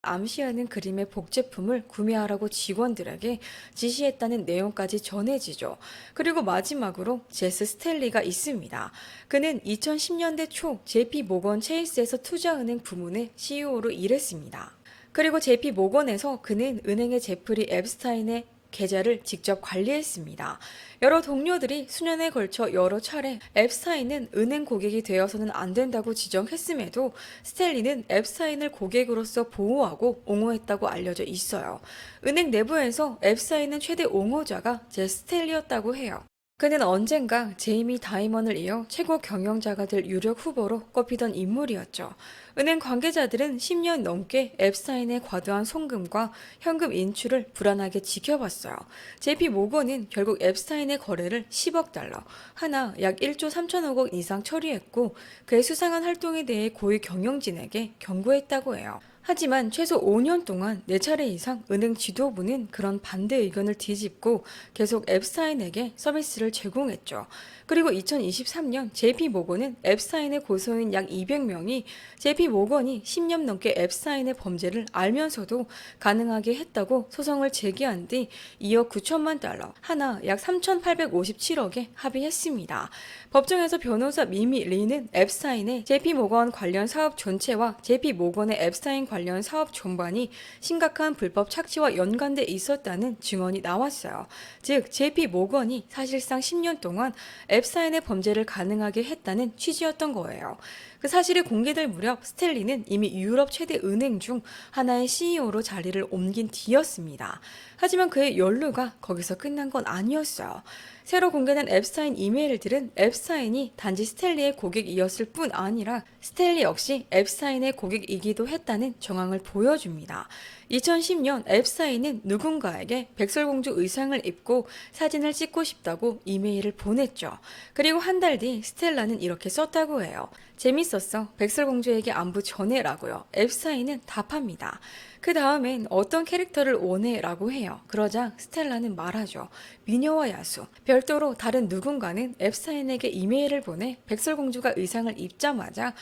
암시하는 그림의 복제품을 구매하라고 직원들에게 지시했다는 내용까지 전해지죠. 그리고 마지막으로 제스 스텔리가 있습니다. 그는 2010년대 초 JP 모건 체이스에서 투자은행 부문의 CEO로 일했습니다. 그리고 JP 모건에서 그는 은행의 제프리 앱스타인의 계좌를 직접 관리했습니다. 여러 동료들이 수년에 걸쳐 여러 차례 앱스타인은 은행 고객이 되어서는 안 된다고 지적했음에도 스텔리는 앱스타인을 고객으로서 보호하고 옹호했다고 알려져 있어요. 은행 내부에서 앱스타인은 최대 옹호자가 제 스텔리였다고 해요. 그는 언젠가 제이미 다이먼을 이어 최고 경영자가 될 유력 후보로 꼽히던 인물이었죠. 은행 관계자들은 10년 넘게 앱스타인의 과도한 송금과 현금 인출을 불안하게 지켜봤어요. JP 모건은 결국 앱스타인의 거래를 10억 달러, 하나 약 1조 3천억 원 이상 처리했고 그의 수상한 활동에 대해 고위 경영진에게 경고했다고 해요. 하지만 최소 5년 동안 4차례 이상 은행 지도부는 그런 반대 의견을 뒤집고 계속 앱스타인에게 서비스를 제공했죠. 그리고 2023년 JP 모건은 앱스타인의 고소인 약 200명이 JP 모건이 10년 넘게 앱스타인의 범죄를 알면서도 가능하게 했다고 소송을 제기한 뒤 2억 9천만 달러, 하나 약 3,857억에 합의했습니다. 법정에서 변호사 미미 리는 앱스타인의 JP 모건 관련 사업 전체와 JP 모건의 앱스타인 관련 사업 전반이 심각한 불법 착취와 연관돼 있었다는 증언이 나왔어요. 즉 JP 모건이 사실상 10년 동안 앱스타인의 범죄를 가능하게 했다는 취지였던 거예요. 그 사실이 공개될 무렵 스텔리는 이미 유럽 최대 은행 중 하나의 CEO로 자리를 옮긴 뒤였습니다. 하지만 그의 연루가 거기서 끝난 건 아니었어요. 새로 공개된 앱스타인 이메일들은 앱스타인이 단지 스텔리의 고객이었을 뿐 아니라 스텔리 역시 앱스타인의 고객이기도 했다는 정황을 보여줍니다. 2010년 앱스타인은 누군가에게 백설공주 의상을 입고 사진을 찍고 싶다고 이메일을 보냈죠. 그리고 한 달 뒤 스텔라는 이렇게 썼다고 해요. 재밌었어. 백설공주에게 안부 전해라고요. 앱스타인은 답합니다. 그 다음엔 어떤 캐릭터를 원해? 라고 해요. 그러자 스텔라는 말하죠. 미녀와 야수. 별도로 다른 누군가는 앱스타인에게 이메일을 보내 백설공주가 의상을 입자마자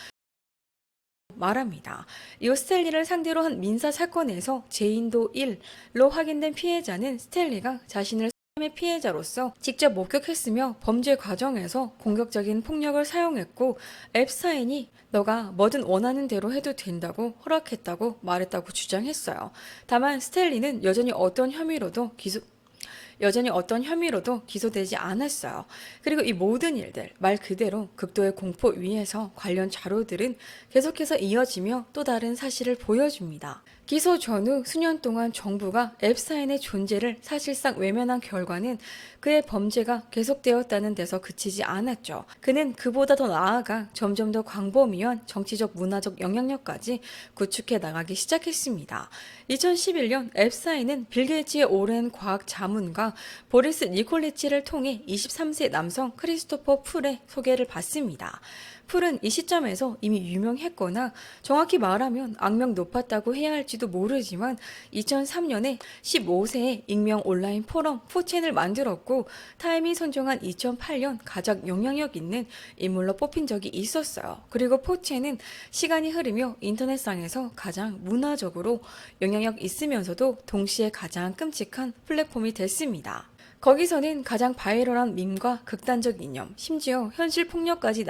말합니다. 이 스텔리를 상대로 한 민사 사건에서 제인도 1로 확인된 피해자는 스텔리가 자신을 의 피해자로서 직접 목격했으며 범죄 과정에서 공격적인 폭력을 사용했고 앱스타인이 너가 뭐든 원하는 대로 해도 된다고 허락했다고 말했다고 주장했어요. 다만 스텔리는 여전히 어떤 혐의로도 기소되지 않았어요. 그리고 이 모든 일들, 말 그대로 극도의 공포 위에서 관련 자료들은 계속해서 이어지며 또 다른 사실을 보여줍니다. 기소 전후 수년 동안 정부가 앱스타인의 존재를 사실상 외면한 결과는 그의 범죄가 계속되었다는 데서 그치지 않았죠. 그는 그보다 더 나아가 점점 더 광범위한 정치적 문화적 영향력까지 구축해 나가기 시작했습니다. 2011년 앱스타인은 빌 게이츠의 오랜 과학 자문가 보리스 니콜리치를 통해 23세 남성 크리스토퍼 풀의 소개를 받습니다. 풀은 이 시점에서 이미 유명했거나 정확히 말하면 악명 높았다고 해야 할지도 모르지만 2003년에 15세의 익명 온라인 포럼 4chan을 만들었고 타임이 선정한 2008년 가장 영향력 있는 인물로 뽑힌 적이 있었어요. 그리고 4chan은 시간이 흐르며 인터넷상에서 가장 문화적으로 영향력 있으면서도 동시에 가장 끔찍한 플랫폼이 됐습니다. 거기서는 가장 바이럴한 밈과 극단적 이념, 심지어 현실 폭력까지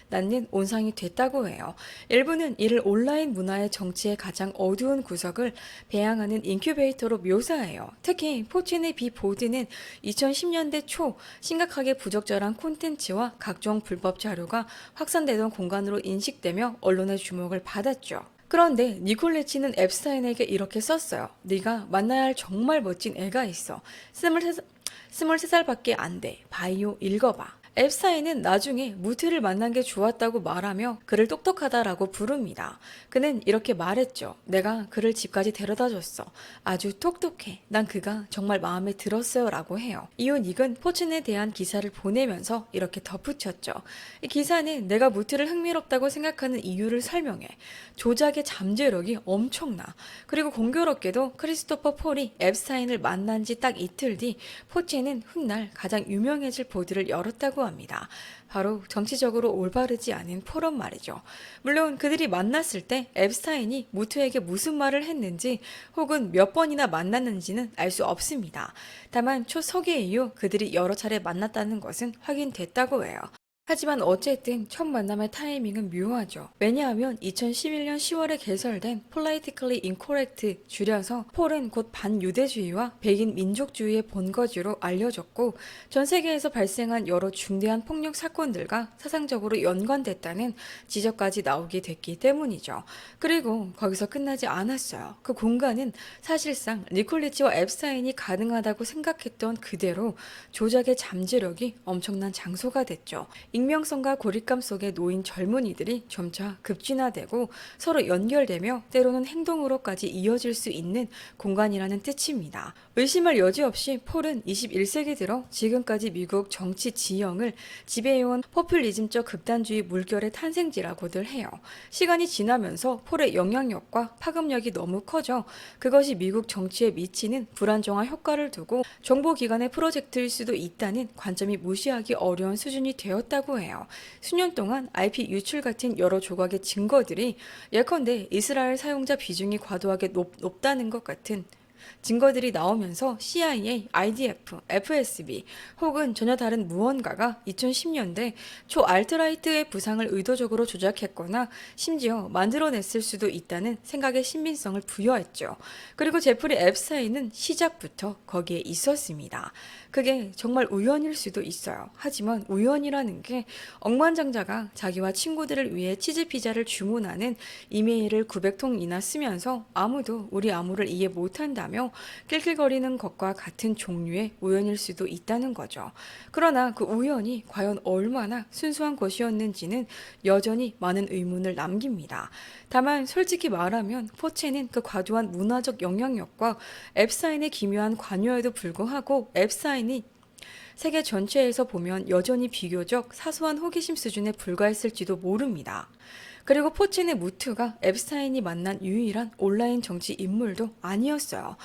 낳는 온상이 됐다고 해요. 일부는 이를 온라인 문화의 정치의 가장 어두운 구석을 배양하는 인큐베이터로 묘사해요. 특히 4chan의 비보드는 2010년대 초 심각하게 부적절한 콘텐츠와 각종 불법 자료가 확산되던 공간으로 인식되며 언론의 주목을 받았죠. 그런데 니콜레치는 앱스타인에게 이렇게 썼어요. 네가 만나야 할 정말 멋진 애가 있어. 23살밖에 안 돼. 바이오 읽어봐. 앱스타인은 나중에 무트를 만난 게 좋았다고 말하며 그를 똑똑하다라고 부릅니다. 그는 이렇게 말했죠. 내가 그를 집까지 데려다 줬어. 아주 똑똑해. 난 그가 정말 마음에 들었어요 라고 해요. 이후 닉은 4chan에 대한 기사를 보내면서 이렇게 덧붙였죠. 이 기사는 내가 무트를 흥미롭다고 생각하는 이유를 설명해. 조작의 잠재력이 엄청나. 그리고 공교롭게도 크리스토퍼 폴이 앱스타인을 만난 지 딱 이틀 뒤 4chan은 훗날 가장 유명해질 보드를 열었다고 합니다. 바로 정치적으로 올바르지 않은 포럼 말이죠. 물론 그들이 만났을 때 앱스타인이 무트에게 무슨 말을 했는지 혹은 몇 번이나 만났는지는 알 수 없습니다. 다만 초서기 이후 그들이 여러 차례 만났다는 것은 확인됐다고 해요. 하지만 어쨌든 첫 만남의 타이밍은 묘하죠. 왜냐하면 2011년 10월에 개설된 Politically Incorrect 줄여서 폴은 곧 반유대주의와 백인 민족주의의 본거지로 알려졌고 전 세계에서 발생한 여러 중대한 폭력 사건들과 사상적으로 연관됐다는 지적까지 나오게 됐기 때문이죠. 그리고 거기서 끝나지 않았어요. 그 공간은 사실상 니콜리치와 앱스타인이 가능하다고 생각했던 그대로 조작의 잠재력이 엄청난 장소가 됐죠. 익명성과 고립감 속에 놓인 젊은이들이 점차 급진화되고 서로 연결되며 때로는 행동으로까지 이어질 수 있는 공간이라는 뜻입니다. 의심할 여지 없이 폴은 21세기 들어 지금까지 미국 정치 지형을 지배해온 포퓰리즘적 극단주의 물결의 탄생지라고들 해요. 시간이 지나면서 폴의 영향력과 파급력이 너무 커져 그것이 미국 정치에 미치는 불안정한 효과를 두고 정보기관의 프로젝트일 수도 있다는 관점이 무시하기 어려운 수준이 되었다고 해요. 수년 동안 IP 유출 같은 여러 조각의 증거들이 예컨대 이스라엘 사용자 비중이 과도하게 높다는 것 같은 증거들이 나오면서 CIA, IDF, FSB 혹은 전혀 다른 무언가가 2010년대 초 알트라이트의 부상을 의도적으로 조작했거나 심지어 만들어냈을 수도 있다는 생각의 신빙성을 부여했죠. 그리고 제프리 앱스타인은 시작부터 거기에 있었습니다. 그게 정말 우연일 수도 있어요. 하지만 우연이라는 게 억만장자가 자기와 친구들을 위해 치즈피자를 주문하는 이메일을 900통이나 쓰면서 아무도 우리 암호를 이해 못한다며 낄낄거리는 것과 같은 종류의 우연일 수도 있다는 거죠. 그러나 그 우연이 과연 얼마나 순수한 것이었는지는 여전히 많은 의문을 남깁니다. 다만 솔직히 말하면 4chan은 그 과도한 문화적 영향력과 앱스타인의 기묘한 관여에도 불구하고 앱스타인이 세계 전체에서 보면 여전히 비교적 사소한 호기심 수준에 불과했을지도 모릅니다. 그리고 포첸의 무트가 앱스타인이 만난 유일한 온라인 정치 인물도 아니었어요.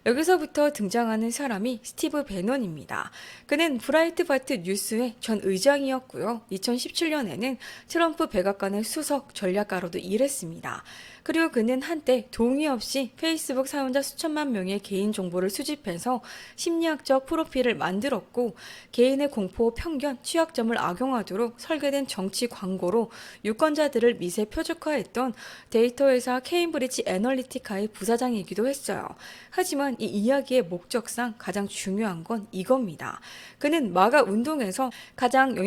여기서부터 등장하는 사람이 스티브 배넌입니다. 그는 브라이트바트 뉴스의 전 의장이었고요. 2017년에는 트럼프 백악관의 수석 전략가로도 일했습니다. 그리고 그는 한때 동의 없이 페이스북 사용자 수천만 명의 개인 정보를 수집해서 심리학적 프로필을 만들었고 개인의 공포, 편견, 취약점을 악용하도록 설계된 정치 광고로 유권자들을 미세 표적화했던 데이터 회사 케임브리지 애널리티카의 부사장이기도 했어요. 하지만 이 이야기의 목적상 가장 중요한 건 이겁니다. 그는 마가 운동에서 가장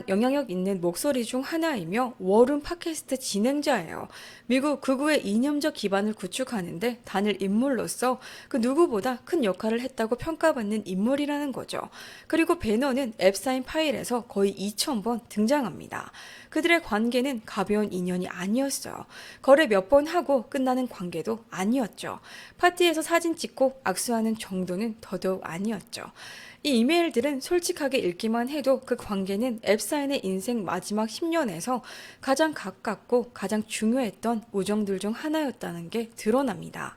영향력 있는 목소리 중 하나이며 워룸 팟캐스트 진행자예요. 미국 극우의 이념적 기반을 구축하는데 단일 인물로서 그 누구보다 큰 역할을 했다고 평가받는 인물이라는 거죠. 그리고 배너는 앱스타인 파일에서 거의 2000번 등장합니다. 그들의 관계는 가벼운 인연이 아니었어요. 거래 몇 번 하고 끝나는 관계도 아니었죠. 파티에서 사진 찍고 악수하는 정도는 더더욱 아니었죠. 이 이메일들은 솔직하게 읽기만 해도 그 관계는 앱스타인의 인생 마지막 10년에서 가장 가깝고 가장 중요했던 우정들 중 하나였다는 게 드러납니다.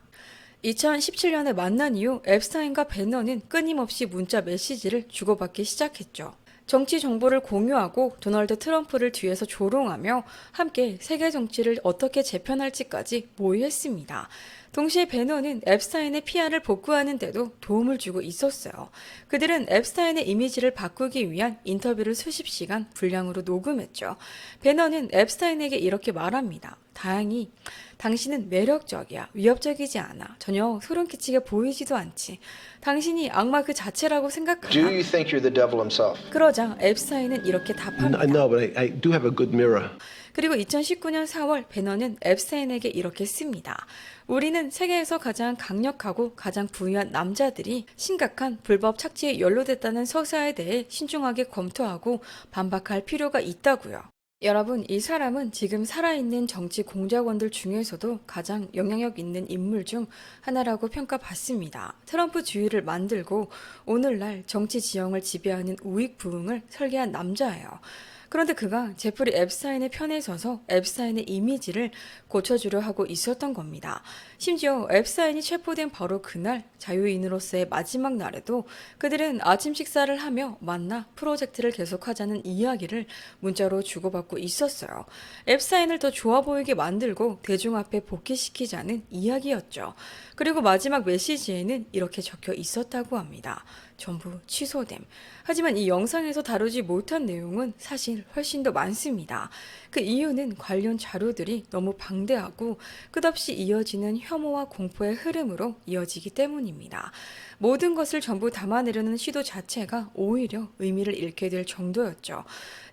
2017년에 만난 이후 앱스타인과 배너는 끊임없이 문자 메시지를 주고받기 시작했죠. 정치 정보를 공유하고 도널드 트럼프를 뒤에서 조롱하며 함께 세계 정치를 어떻게 재편할지까지 모의했습니다. 동시에 배너는 앱스타인의 PR을 복구하는 데도 도움을 주고 있었어요. 그들은 앱스타인의 이미지를 바꾸기 위한 인터뷰를 수십 시간 분량으로 녹음했죠. 배너는 앱스타인에게 이렇게 말합니다. 다행히 당신은 매력적이야. 위협적이지 않아. 전혀 소름 끼치게 보이지도 않지. 당신이 악마 그 자체라고 Do 생각하나? you think you're the devil himself? 그러자 앱스타인은 이렇게 답합니다. No, but I do have a good mirror. 그리고 2019년 4월 배너는 앱스타인에게 이렇게 씁니다. 우리는 세계에서 가장 강력하고 가장 부유한 남자들이 심각한 불법 착취에 연루됐다는 서사에 대해 신중하게 검토하고 반박할 필요가 있다고요. 여러분, 이 사람은 지금 살아있는 정치 공작원들 중에서도 가장 영향력 있는 인물 중 하나라고 평가받습니다. 트럼프 주의를 만들고 오늘날 정치 지형을 지배하는 우익 부흥을 설계한 남자예요. 그런데 그가 제프리 앱스타인의 편에 서서 앱스타인의 이미지를 고쳐주려 하고 있었던 겁니다. 심지어 앱스타인이 체포된 바로 그날 자유인으로서의 마지막 날에도 그들은 아침 식사를 하며 만나 프로젝트를 계속하자는 이야기를 문자로 주고받고 있었어요. 앱스타인을 더 좋아 보이게 만들고 대중 앞에 복귀시키자는 이야기였죠. 그리고 마지막 메시지에는 이렇게 적혀 있었다고 합니다. 전부 취소됨. 하지만 이 영상에서 다루지 못한 내용은 사실 훨씬 더 많습니다. 그 이유는 관련 자료들이 너무 방대하고 끝없이 이어지는 혐오와 공포의 흐름으로 이어지기 때문입니다. 모든 것을 전부 담아내려는 시도 자체가 오히려 의미를 잃게 될 정도였죠.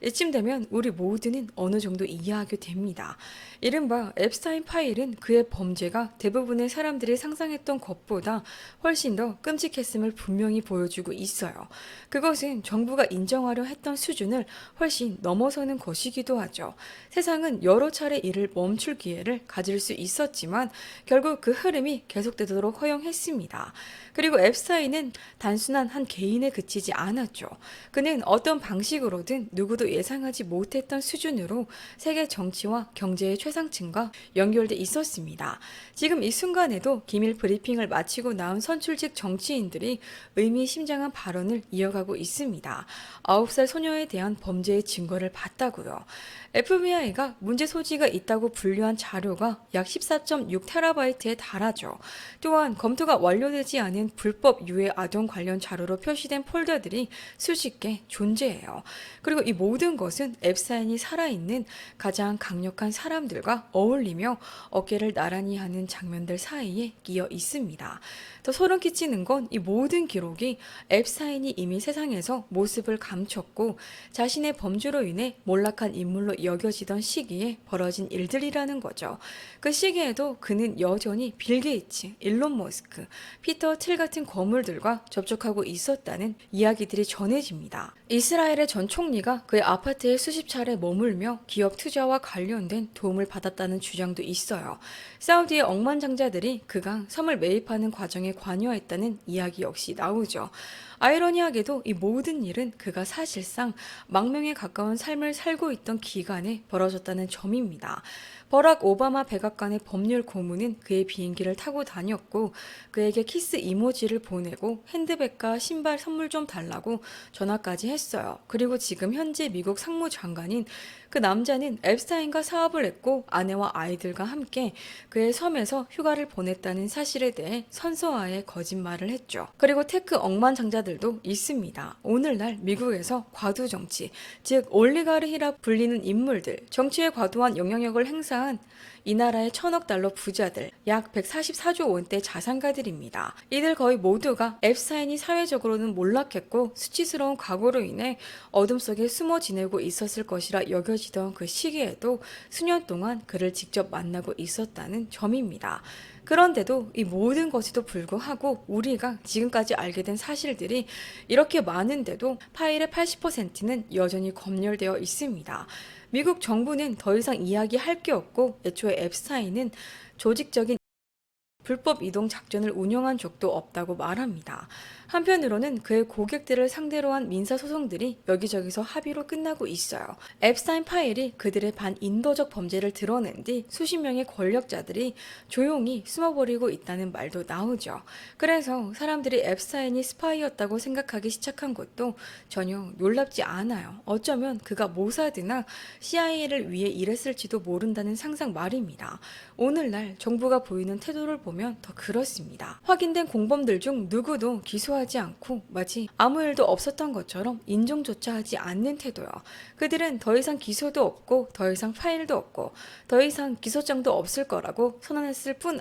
이쯤 되면 우리 모두는 어느 정도 이해하게 됩니다. 이른바 앱스타인 파일은 그의 범죄가 대부분의 사람들이 상상했던 것보다 훨씬 더 끔찍했음을 분명히 보여주고 있어요. 그것은 정부가 인정하려 했던 수준을 훨씬 넘어서는 것이기도 하죠. 세상은 여러 차례 이를 멈출 기회를 가질 수 있었지만 결국 그 흐름이 계속되도록 허용했습니다. 그리고 앱스타인은 단순한 한 개인에 그치지 않았죠. 그는 어떤 방식으로든 누구도 예상하지 못했던 수준으로 세계 정치와 경제의 최상층과 연결돼 있었습니다. 지금 이 순간에도 기밀 브리핑을 마치고 나온 선출직 정치인들이 의미심장한 발언을 이어가고 있습니다. 9살 소녀에 대한 범죄의 증거를 봤다고요. FBI가 문제 소지가 있다고 분류한 자료가 약 14.6TB에 달하죠. 또한 검토가 완료되지 않은 불법 유해 아동 관련 자료로 표시된 폴더들이 수십 개 존재해요. 그리고 이 모든 것은 앱스타인이 살아있는 가장 강력한 사람들과 어울리며 어깨를 나란히 하는 장면들 사이에 끼어 있습니다. 더 소름 끼치는 건 이 모든 기록이 앱스타인이 이미 세상에서 모습을 감췄고 자신의 범죄로 인해 몰락한 인물로 여겨지던 시기에 벌어진 일들이라는 거죠. 그 시기에도 그는 여전히 빌 게이츠, 일론 머스크, 피터 틸 같은 거물들과 접촉하고 있었다는 이야기들이 전해집니다. 이스라엘의 전 총리가 그의 아파트에 수십 차례 머물며 기업 투자와 관련된 도움을 받았다는 주장도 있어요. 사우디의 억만장자들이 그가 섬을 매입하는 과정에 관여했다는 이야기 역시 나오죠. 아이러니하게도 이 모든 일은 그가 사실상 망명에 가까운 삶을 살고 있던 기간에 벌어졌다는 점입니다. 버락 오바마 백악관의 법률 고문은 그의 비행기를 타고 다녔고 그에게 키스 이모지를 보내고 핸드백과 신발 선물 좀 달라고 전화까지 했어요. 그리고 지금 현재 미국 상무장관인 그 남자는 앱스타인과 사업을 했고 아내와 아이들과 함께 그의 섬에서 휴가를 보냈다는 사실에 대해 선서하에 거짓말을 했죠. 그리고 테크 억만장자들도 있습니다. 오늘날 미국에서 과도 정치, 즉 올리가르히라 불리는 인물들, 정치에 과도한 영향력을 행사한 이 나라의 1,000억 달러 부자들, 약 144조 원대 자산가들입니다. 이들 거의 모두가 앱스타인이 사회적으로는 몰락했고 수치스러운 과거로 인해 어둠 속에 숨어 지내고 있었을 것이라 여겨지던 그 시기에도 수년 동안 그를 직접 만나고 있었다는 점입니다. 그런데도 이 모든 것에도 불구하고 우리가 지금까지 알게 된 사실들이 이렇게 많은데도 파일의 80%는 여전히 검열되어 있습니다. 미국 정부는 더 이상 이야기할 게 없고 애초에 앱스타인은 조직적인 불법 이동 작전을 운영한 적도 없다고 말합니다. 한편으로는 그의 고객들을 상대로 한 민사소송들이 여기저기서 합의로 끝나고 있어요. 앱스타인 파일이 그들의 반인도적 범죄를 드러낸 뒤 수십 명의 권력자들이 조용히 숨어버리고 있다는 말도 나오죠. 그래서 사람들이 앱스타인이 스파이였다고 생각하기 시작한 것도 전혀 놀랍지 않아요. 어쩌면 그가 모사드나 CIA를 위해 일했을지도 모른다는 상상 말입니다. 오늘날 정부가 보이는 태도를 보면 더 그렇습니다. 확인된 공범들 중 누구도 기소하지 않고 마치 아무 일도 없었던 것처럼 인정조차 하지 않는 태도요. 그들은 더 이상 기소도 없고 더 이상 파일도 없고 더 이상 기소장도 없을 거라고 선언했을 뿐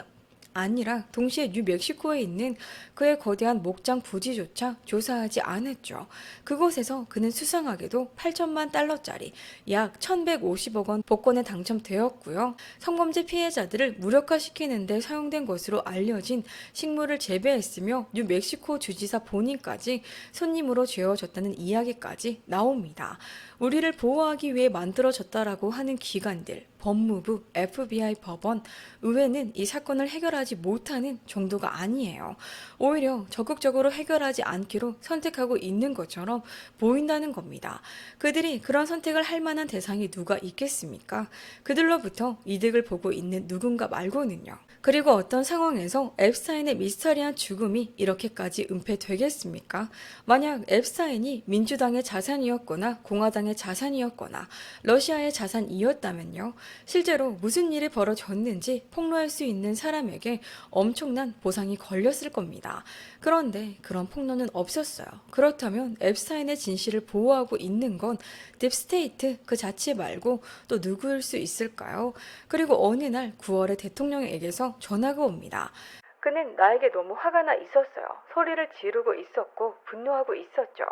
아니라 동시에 뉴멕시코에 있는 그의 거대한 목장 부지조차 조사하지 않았죠. 그곳에서 그는 수상하게도 8천만 달러짜리 약 1,150억 원 복권에 당첨되었고요. 성범죄 피해자들을 무력화시키는 데 사용된 것으로 알려진 식물을 재배했으며 뉴멕시코 주지사 본인까지 손님으로 죄어졌다는 이야기까지 나옵니다. 우리를 보호하기 위해 만들어졌다라고 하는 기관들, 법무부, FBI, 법원, 의회는 이 사건을 해결하지 못하는 정도가 아니에요. 오히려 적극적으로 해결하지 않기로 선택하고 있는 것처럼 보인다는 겁니다. 그들이 그런 선택을 할 만한 대상이 누가 있겠습니까? 그들로부터 이득을 보고 있는 누군가 말고는요. 그리고 어떤 상황에서 앱스타인의 미스터리한 죽음이 이렇게까지 은폐되겠습니까? 만약 앱스타인이 민주당의 자산이었거나 공화당의 자산이었거나 러시아의 자산이었다면요. 실제로 무슨 일이 벌어졌는지 폭로할 수 있는 사람에게 엄청난 보상이 걸렸을 겁니다. 그런데 그런 폭로는 없었어요. 그렇다면 앱스타인의 진실을 보호하고 있는 건 딥스테이트 그 자체 말고 또 누구일 수 있을까요? 그리고 어느 날 9월에 대통령에게서 전화가 옵니다. 그는 나에게 너무 화가 나 있었어요. 소리를 지르고 있었고 분노하고 있었죠.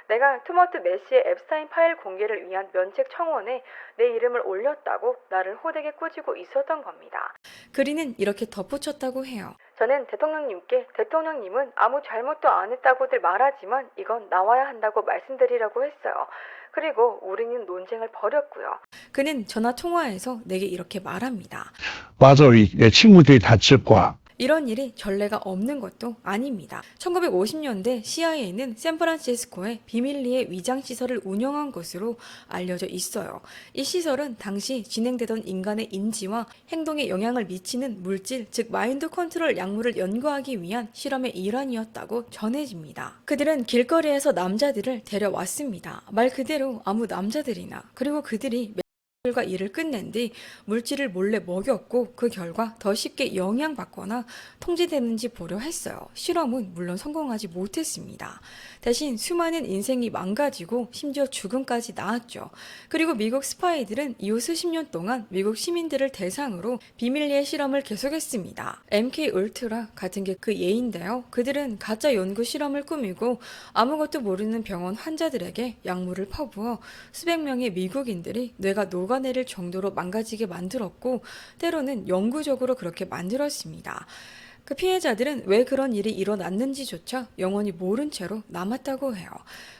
내가 투머트 메시의 앱스타인 파일 공개를 위한 면책 청원에 내 이름을 올렸다고 나를 호되게 꾸짖고 있었던 겁니다. 그리는 이렇게 덧붙였다고 해요. 저는 대통령님께 대통령님은 아무 잘못도 안 했다고들 말하지만 이건 나와야 한다고 말씀드리라고 했어요. 그리고 우리는 논쟁을 벌였고요. 그는 전화 통화에서 내게 이렇게 말합니다. 맞아, 내 친구들이 다칠 거야. 이런 일이 전례가 없는 것도 아닙니다. 1950년대 CIA는 샌프란시스코에 비밀리에 위장시설을 운영한 것으로 알려져 있어요. 이 시설은 당시 진행되던 인간의 인지와 행동에 영향을 미치는 물질, 즉 마인드 컨트롤 약물을 연구하기 위한 실험의 일환이었다고 전해집니다. 그들은 길거리에서 남자들을 데려왔습니다. 말 그대로 아무 남자들이나. 그리고 그들이 과 일을 끝낸 뒤 물질을 몰래 먹였고 그 결과 더 쉽게 영향받거나 통제되는지 보려 했어요. 실험은 물론 성공하지 못했습니다. 대신 수많은 인생이 망가지고 심지어 죽음까지 나왔죠. 그리고 미국 스파이들은 이후 수십 년 동안 미국 시민들을 대상으로 비밀리에 실험을 계속했습니다. MK 울트라 같은 게 그 예인데요. 그들은 가짜 연구 실험을 꾸미고 아무것도 모르는 병원 환자들에게 약물을 퍼부어 수백 명의 미국인들이 뇌가 녹아내릴 정도로 망가지게 만들었고 때로는 영구적으로 그렇게 만들었습니다. 그 피해자들은 왜 그런 일이 일어났는지조차 영원히 모른 채로 남았다고 해요.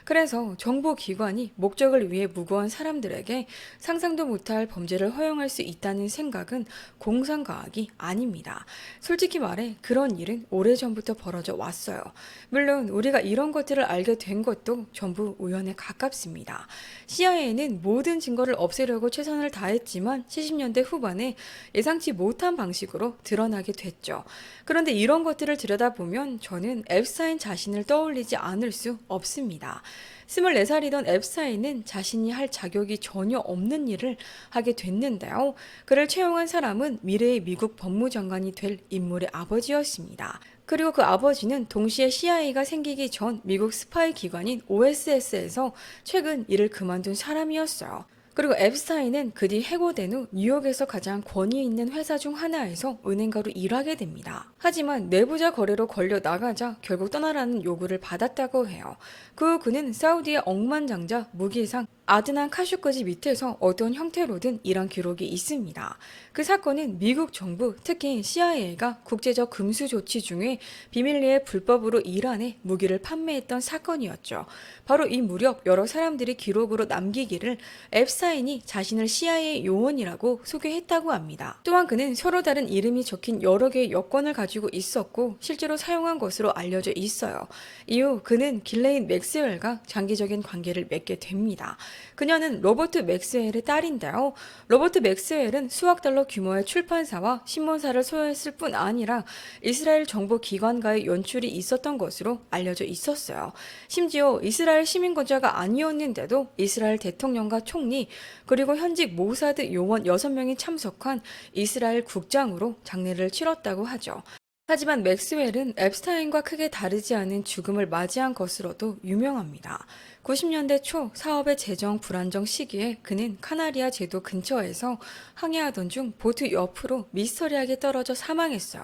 그래서 정보기관이 목적을 위해 무고한 사람들에게 상상도 못할 범죄를 허용할 수 있다는 생각은 공상과학이 아닙니다. 솔직히 말해 그런 일은 오래전부터 벌어져 왔어요. 물론 우리가 이런 것들을 알게 된 것도 전부 우연에 가깝습니다. CIA는 모든 증거를 없애려고 최선을 다했지만 70년대 후반에 예상치 못한 방식으로 드러나게 됐죠. 그런데 이런 것들을 들여다보면 저는 앱스타인 자신을 떠올리지 않을 수 없습니다. 24살이던 앱스타인은 자신이 할 자격이 전혀 없는 일을 하게 됐는데요. 그를 채용한 사람은 미래의 미국 법무장관이 될 인물의 아버지였습니다. 그리고 그 아버지는 동시에 CIA가 생기기 전 미국 스파이 기관인 OSS에서 최근 일을 그만둔 사람이었어요. 그리고 앱스타인은 그 뒤 해고된 후 뉴욕에서 가장 권위 있는 회사 중 하나에서 은행가로 일하게 됩니다. 하지만 내부자 거래로 걸려 나가자 결국 떠나라는 요구를 받았다고 해요. 그 후 그는 사우디의 억만장자 무기상 아드난 카슈거지 밑에서 어떤 형태로든 일한 기록이 있습니다. 그 사건은 미국 정부, 특히 CIA가 국제적 금수 조치 중에 비밀리에 불법으로 이란에 무기를 판매했던 사건이었죠. 바로 이 무렵 여러 사람들이 기록으로 남기기를 앱스타인이 자신을 CIA 요원이라고 소개했다고 합니다. 또한 그는 서로 다른 이름이 적힌 여러 개의 여권을 가지고 있었고 실제로 사용한 것으로 알려져 있어요. 이후 그는 길레인 맥스웰과 장기적인 관계를 맺게 됩니다. 그녀는 로버트 맥스웰의 딸인데요. 로버트 맥스웰은 수억 달러 규모의 출판사와 신문사를 소유했을 뿐 아니라 이스라엘 정보기관과의 연출이 있었던 것으로 알려져 있었어요. 심지어 이스라엘 시민권자가 아니었는데도 이스라엘 대통령과 총리 그리고 현직 모사드 요원 6명이 참석한 이스라엘 국장으로 장례를 치렀다고 하죠. 하지만 맥스웰은 앱스타인과 크게 다르지 않은 죽음을 맞이한 것으로도 유명합니다. 90년대 초 사업의 재정 불안정 시기에 그는 카나리아 제도 근처에서 항해하던 중 보트 옆으로 미스터리하게 떨어져 사망했어요.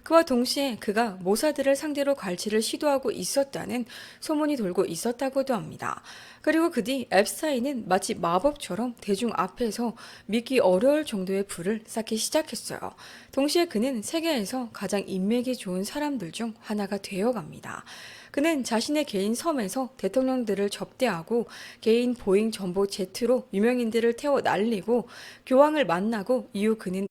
그와 동시에 그가 모사드를 상대로 갈취를 시도하고 있었다는 소문이 돌고 있었다고도 합니다. 그리고 그 뒤 앱스타인은 마치 마법처럼 대중 앞에서 믿기 어려울 정도의 부를 쌓기 시작했어요. 동시에 그는 세계에서 가장 인맥이 좋은 사람들 중 하나가 되어갑니다. 그는 자신의 개인 섬에서 대통령들을 접대하고 개인 보잉 전보 제트로 유명인들을 태워 날리고 교황을 만나고 이후 그는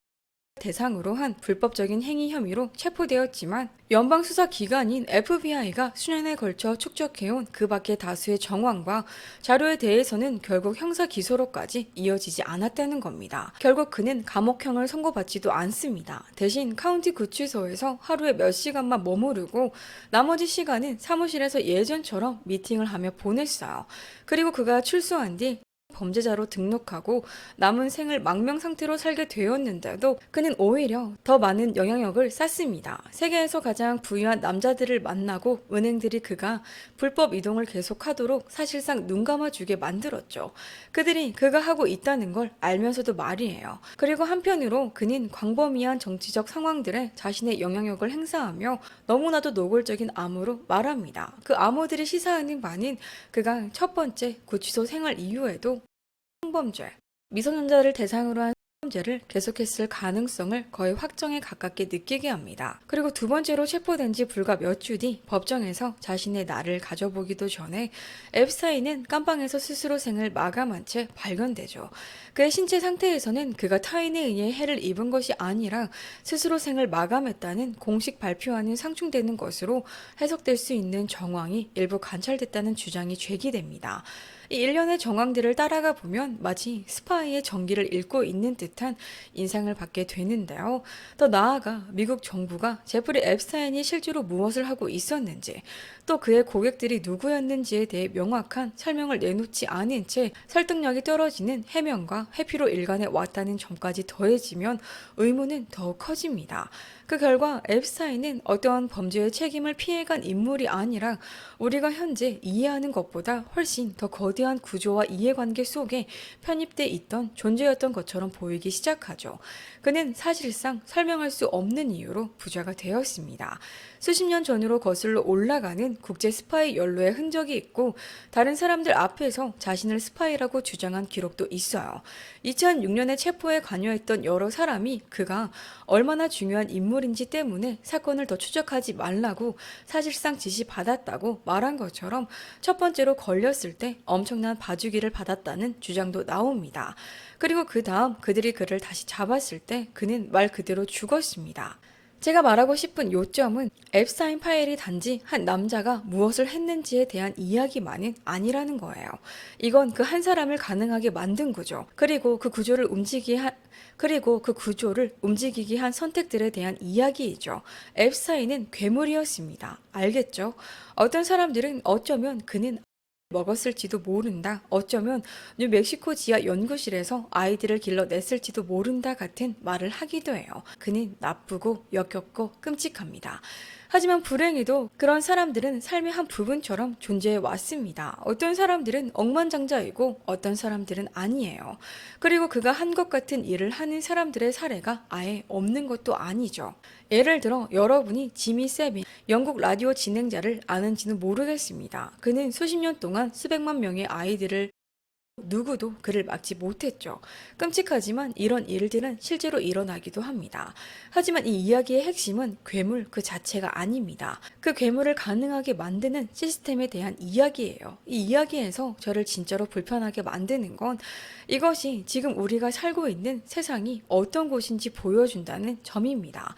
대상으로 한 불법적인 행위 혐의로 체포되었지만 연방수사기관인 FBI가 수년에 걸쳐 축적해온 그 밖의 다수의 정황과 자료에 대해서는 결국 형사기소로까지 이어지지 않았다는 겁니다. 결국 그는 감옥형을 선고받지도 않습니다. 대신 카운티 구치소에서 하루에 몇 시간만 머무르고 나머지 시간은 사무실에서 예전처럼 미팅을 하며 보냈어요. 그리고 그가 출소한 뒤 범죄자로 등록하고 남은 생을 망명 상태로 살게 되었는데도 그는 오히려 더 많은 영향력을 쌓습니다. 세계에서 가장 부유한 남자들을 만나고 은행들이 그가 불법 이동을 계속하도록 사실상 눈 감아주게 만들었죠. 그들이 그가 하고 있다는 걸 알면서도 말이에요. 그리고 한편으로 그는 광범위한 정치적 상황들에 자신의 영향력을 행사하며 너무나도 노골적인 암호로 말합니다. 그 암호들이 시사하는 바는 그가 첫 번째 구치소 생활 이후에도 성범죄, 미성년자를 대상으로 한 범죄를 계속했을 가능성을 거의 확정에 가깝게 느끼게 합니다. 그리고 두 번째로 체포된 지 불과 몇 주 뒤 법정에서 자신의 날을 가져보기도 전에 앱스타인은 깜빵에서 스스로 생을 마감한 채 발견되죠. 그의 신체 상태에서는 그가 타인에 의해 해를 입은 것이 아니라 스스로 생을 마감했다는 공식 발표와는 상충되는 것으로 해석될 수 있는 정황이 일부 관찰됐다는 주장이 제기됩니다. 이 일련의 정황들을 따라가 보면 마치 스파이의 전기를 읽고 있는 듯한 인상을 받게 되는데요. 더 나아가 미국 정부가 제프리 앱스타인이 실제로 무엇을 하고 있었는지 또 그의 고객들이 누구였는지에 대해 명확한 설명을 내놓지 않은 채 설득력이 떨어지는 해명과 회피로 일관해 왔다는 점까지 더해지면 의문은 더욱 커집니다. 그 결과 앱스타인은 어떠한 범죄의 책임을 피해간 인물이 아니라 우리가 현재 이해하는 것보다 훨씬 더 거대 거대한 구조와 이해관계 속에 편입돼 있던 존재였던 것처럼 보이기 시작하죠. 그는 사실상 설명할 수 없는 이유로 부자가 되었습니다. 수십 년 전으로 거슬러 올라가는 국제 스파이 연루의 흔적이 있고 다른 사람들 앞에서 자신을 스파이라고 주장한 기록도 있어요. 2006년에 체포에 관여했던 여러 사람이 그가 얼마나 중요한 인물인지 때문에 사건을 더 추적하지 말라고 사실상 지시받았다고 말한 것처럼 첫 번째로 걸렸을 때 엄청난 봐주기를 받았다는 주장도 나옵니다. 그리고 그 다음 그들이 그를 다시 잡았을 때 그는 말 그대로 죽었습니다. 제가 말하고 싶은 요점은 앱스타인 파일이 단지 한 남자가 무엇을 했는지에 대한 이야기만은 아니라는 거예요. 이건 그 한 사람을 가능하게 만든 구조, 그리고 그 구조를 움직이게 한 선택들에 대한 이야기이죠. 앱스타인은 괴물이었습니다. 알겠죠? 어떤 사람들은 어쩌면 그는 먹었을지도 모른다. 어쩌면 뉴멕시코 지하 연구실에서 아이들을 길러냈을지도 모른다 같은 말을 하기도 해요. 그는 나쁘고 역겹고 끔찍합니다. 하지만 불행히도 그런 사람들은 삶의 한 부분처럼 존재해 왔습니다. 어떤 사람들은 억만장자이고 어떤 사람들은 아니에요. 그리고 그가 한 것 같은 일을 하는 사람들의 사례가 아예 없는 것도 아니죠. 예를 들어 여러분이 지미 세빈, 영국 라디오 진행자를 아는지는 모르겠습니다. 그는 수십 년 동안 수백만 명의 아이들을 누구도 그를 막지 못했죠. 끔찍하지만 이런 일들은 실제로 일어나기도 합니다. 하지만 이 이야기의 핵심은 괴물 그 자체가 아닙니다. 그 괴물을 가능하게 만드는 시스템에 대한 이야기예요. 이 이야기에서 저를 진짜로 불편하게 만드는 건 이것이 지금 우리가 살고 있는 세상이 어떤 곳인지 보여준다는 점입니다.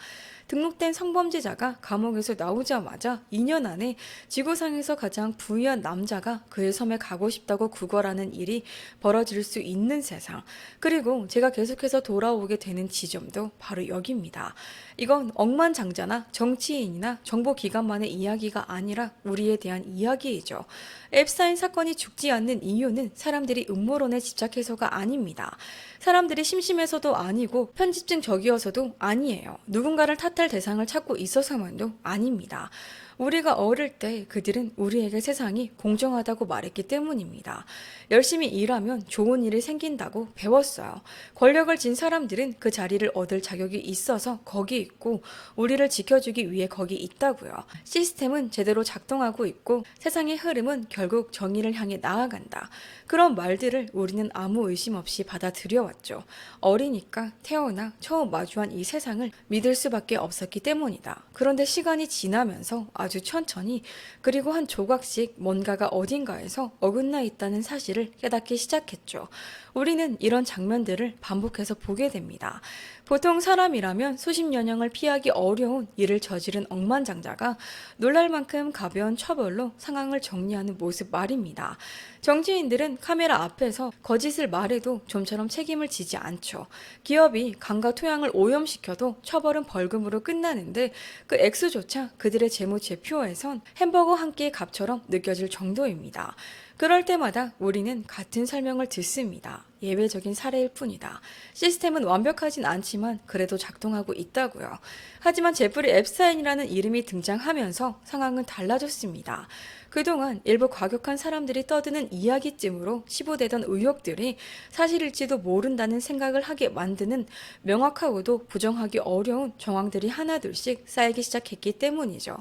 등록된 성범죄자가 감옥에서 나오자마자 2년 안에 지구상에서 가장 부유한 남자가 그의 섬에 가고 싶다고 구걸하는 일이 벌어질 수 있는 세상. 그리고 제가 계속해서 돌아오게 되는 지점도 바로 여기입니다. 이건 억만장자나 정치인이나 정보기관만의 이야기가 아니라 우리에 대한 이야기이죠. 앱스타인 사건이 죽지 않는 이유는 사람들이 음모론에 집착해서가 아닙니다. 사람들이 심심해서도 아니고 편집증적이어서도 아니에요. 누군가를 탓할 대상을 찾고 있어서만도 아닙니다. 우리가 어릴 때 그들은 우리에게 세상이 공정하다고 말했기 때문입니다. 열심히 일하면 좋은 일이 생긴다고 배웠어요. 권력을 진 사람들은 그 자리를 얻을 자격이 있어서 거기 있고 우리를 지켜주기 위해 거기 있다고요. 시스템은 제대로 작동하고 있고 세상의 흐름은 결국 정의를 향해 나아간다. 그런 말들을 우리는 아무 의심 없이 받아들여왔죠. 어리니까 태어나 처음 마주한 이 세상을 믿을 수밖에 없었기 때문이다. 그런데 시간이 지나면서 아주 천천히 그리고 한 조각씩 뭔가가 어딘가에서 어긋나 있다는 사실을 깨닫기 시작했죠. 우리는 이런 장면들을 반복해서 보게 됩니다. 보통 사람이라면 수십 년형을 피하기 어려운 일을 저지른 억만장자가 놀랄 만큼 가벼운 처벌로 상황을 정리하는 모습 말입니다. 정치인들은 카메라 앞에서 거짓을 말해도 좀처럼 책임을 지지 않죠. 기업이 강과 토양을 오염시켜도 처벌은 벌금으로 끝나는데 그 액수조차 그들의 재무제표에선 햄버거 한 끼의 값처럼 느껴질 정도입니다. 그럴 때마다 우리는 같은 설명을 듣습니다. 예외적인 사례일 뿐이다. 시스템은 완벽하진 않지만 그래도 작동하고 있다고요. 하지만 제프리 앱스타인이라는 이름이 등장하면서 상황은 달라졌습니다. 그동안 일부 과격한 사람들이 떠드는 이야기쯤으로 치부되던 의혹들이 사실일지도 모른다는 생각을 하게 만드는 명확하고도 부정하기 어려운 정황들이 하나둘씩 쌓이기 시작했기 때문이죠.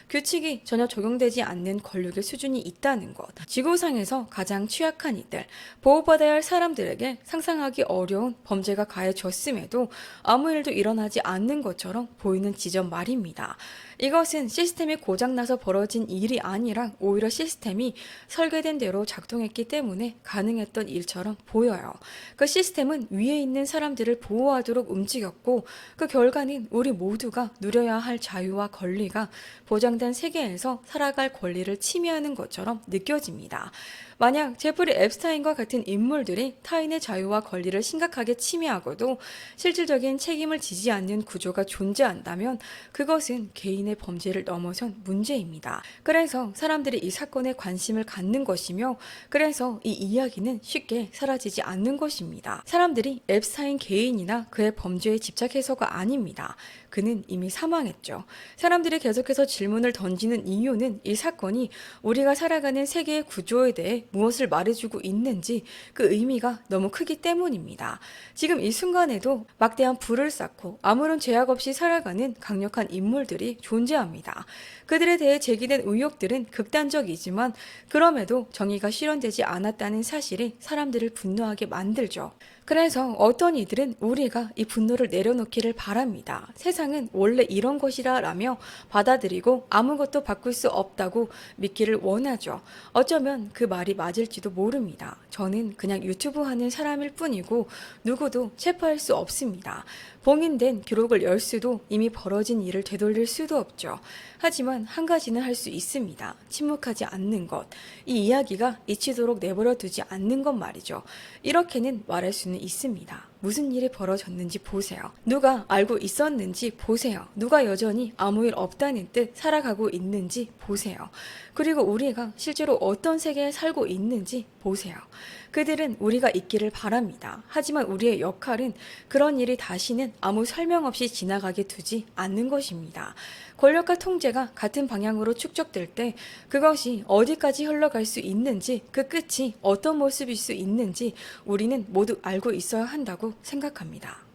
규칙이 전혀 적용되지 않는 권력의 수준이 있다는 것, 지구상에서 가장 취약한 이들, 보호받아야 할 사람들에게 상상하기 어려운 범죄가 가해졌음에도 아무 일도 일어나지 않는 것처럼 보이는 지점 말입니다. 이것은 시스템이 고장나서 벌어진 일이 아니라 오히려 시스템이 설계된 대로 작동했기 때문에 가능했던 일처럼 보여요. 그 시스템은 위에 있는 사람들을 보호하도록 움직였고 그 결과는 우리 모두가 누려야 할 자유와 권리가 보장된 세계에서 살아갈 권리를 침해하는 것처럼 느껴집니다. 만약 제프리 앱스타인과 같은 인물들이 타인의 자유와 권리를 심각하게 침해하고도 실질적인 책임을 지지 않는 구조가 존재한다면 그것은 개인의 범죄를 넘어선 문제입니다. 그래서 사람들이 이 사건에 관심을 갖는 것이며 그래서 이 이야기는 쉽게 사라지지 않는 것입니다. 사람들이 앱스타인 개인이나 그의 범죄에 집착해서가 아닙니다. 그는 이미 사망했죠. 사람들이 계속해서 질문을 던지는 이유는 이 사건이 우리가 살아가는 세계의 구조에 대해 무엇을 말해주고 있는지 그 의미가 너무 크기 때문입니다. 지금 이 순간에도 막대한 불을 쌓고 아무런 제약 없이 살아가는 강력한 인물들이 존재합니다. 그들에 대해 제기된 의혹들은 극단적이지만 그럼에도 정의가 실현되지 않았다는 사실이 사람들을 분노하게 만들죠. 그래서 어떤 이들은 우리가 이 분노를 내려놓기를 바랍니다. 세상은 원래 이런 것이라 라며 받아들이고 아무것도 바꿀 수 없다고 믿기를 원하죠. 어쩌면 그 말이 맞을지도 모릅니다. 저는 그냥 유튜브 하는 사람일 뿐이고 누구도 체포할 수 없습니다. 봉인된 기록을 열 수도 이미 벌어진 일을 되돌릴 수도 없죠. 하지만 한 가지는 할 수 있습니다. 침묵하지 않는 것. 이 이야기가 잊히도록 내버려 두지 않는 것 말이죠. 이렇게는 말할 수는 있습니다. 무슨 일이 벌어졌는지 보세요. 누가 알고 있었는지 보세요. 누가 여전히 아무 일 없다는 뜻 살아가고 있는지 보세요. 그리고 우리가 실제로 어떤 세계에 살고 있는지 보세요. 그들은 우리가 있기를 바랍니다. 하지만 우리의 역할은 그런 일이 다시는 아무 설명 없이 지나가게 두지 않는 것입니다. 권력과 통제가 같은 방향으로 축적될 때 그것이 어디까지 흘러갈 수 있는지, 그 끝이 어떤 모습일 수 있는지 우리는 모두 알고 있어야 한다고 생각합니다.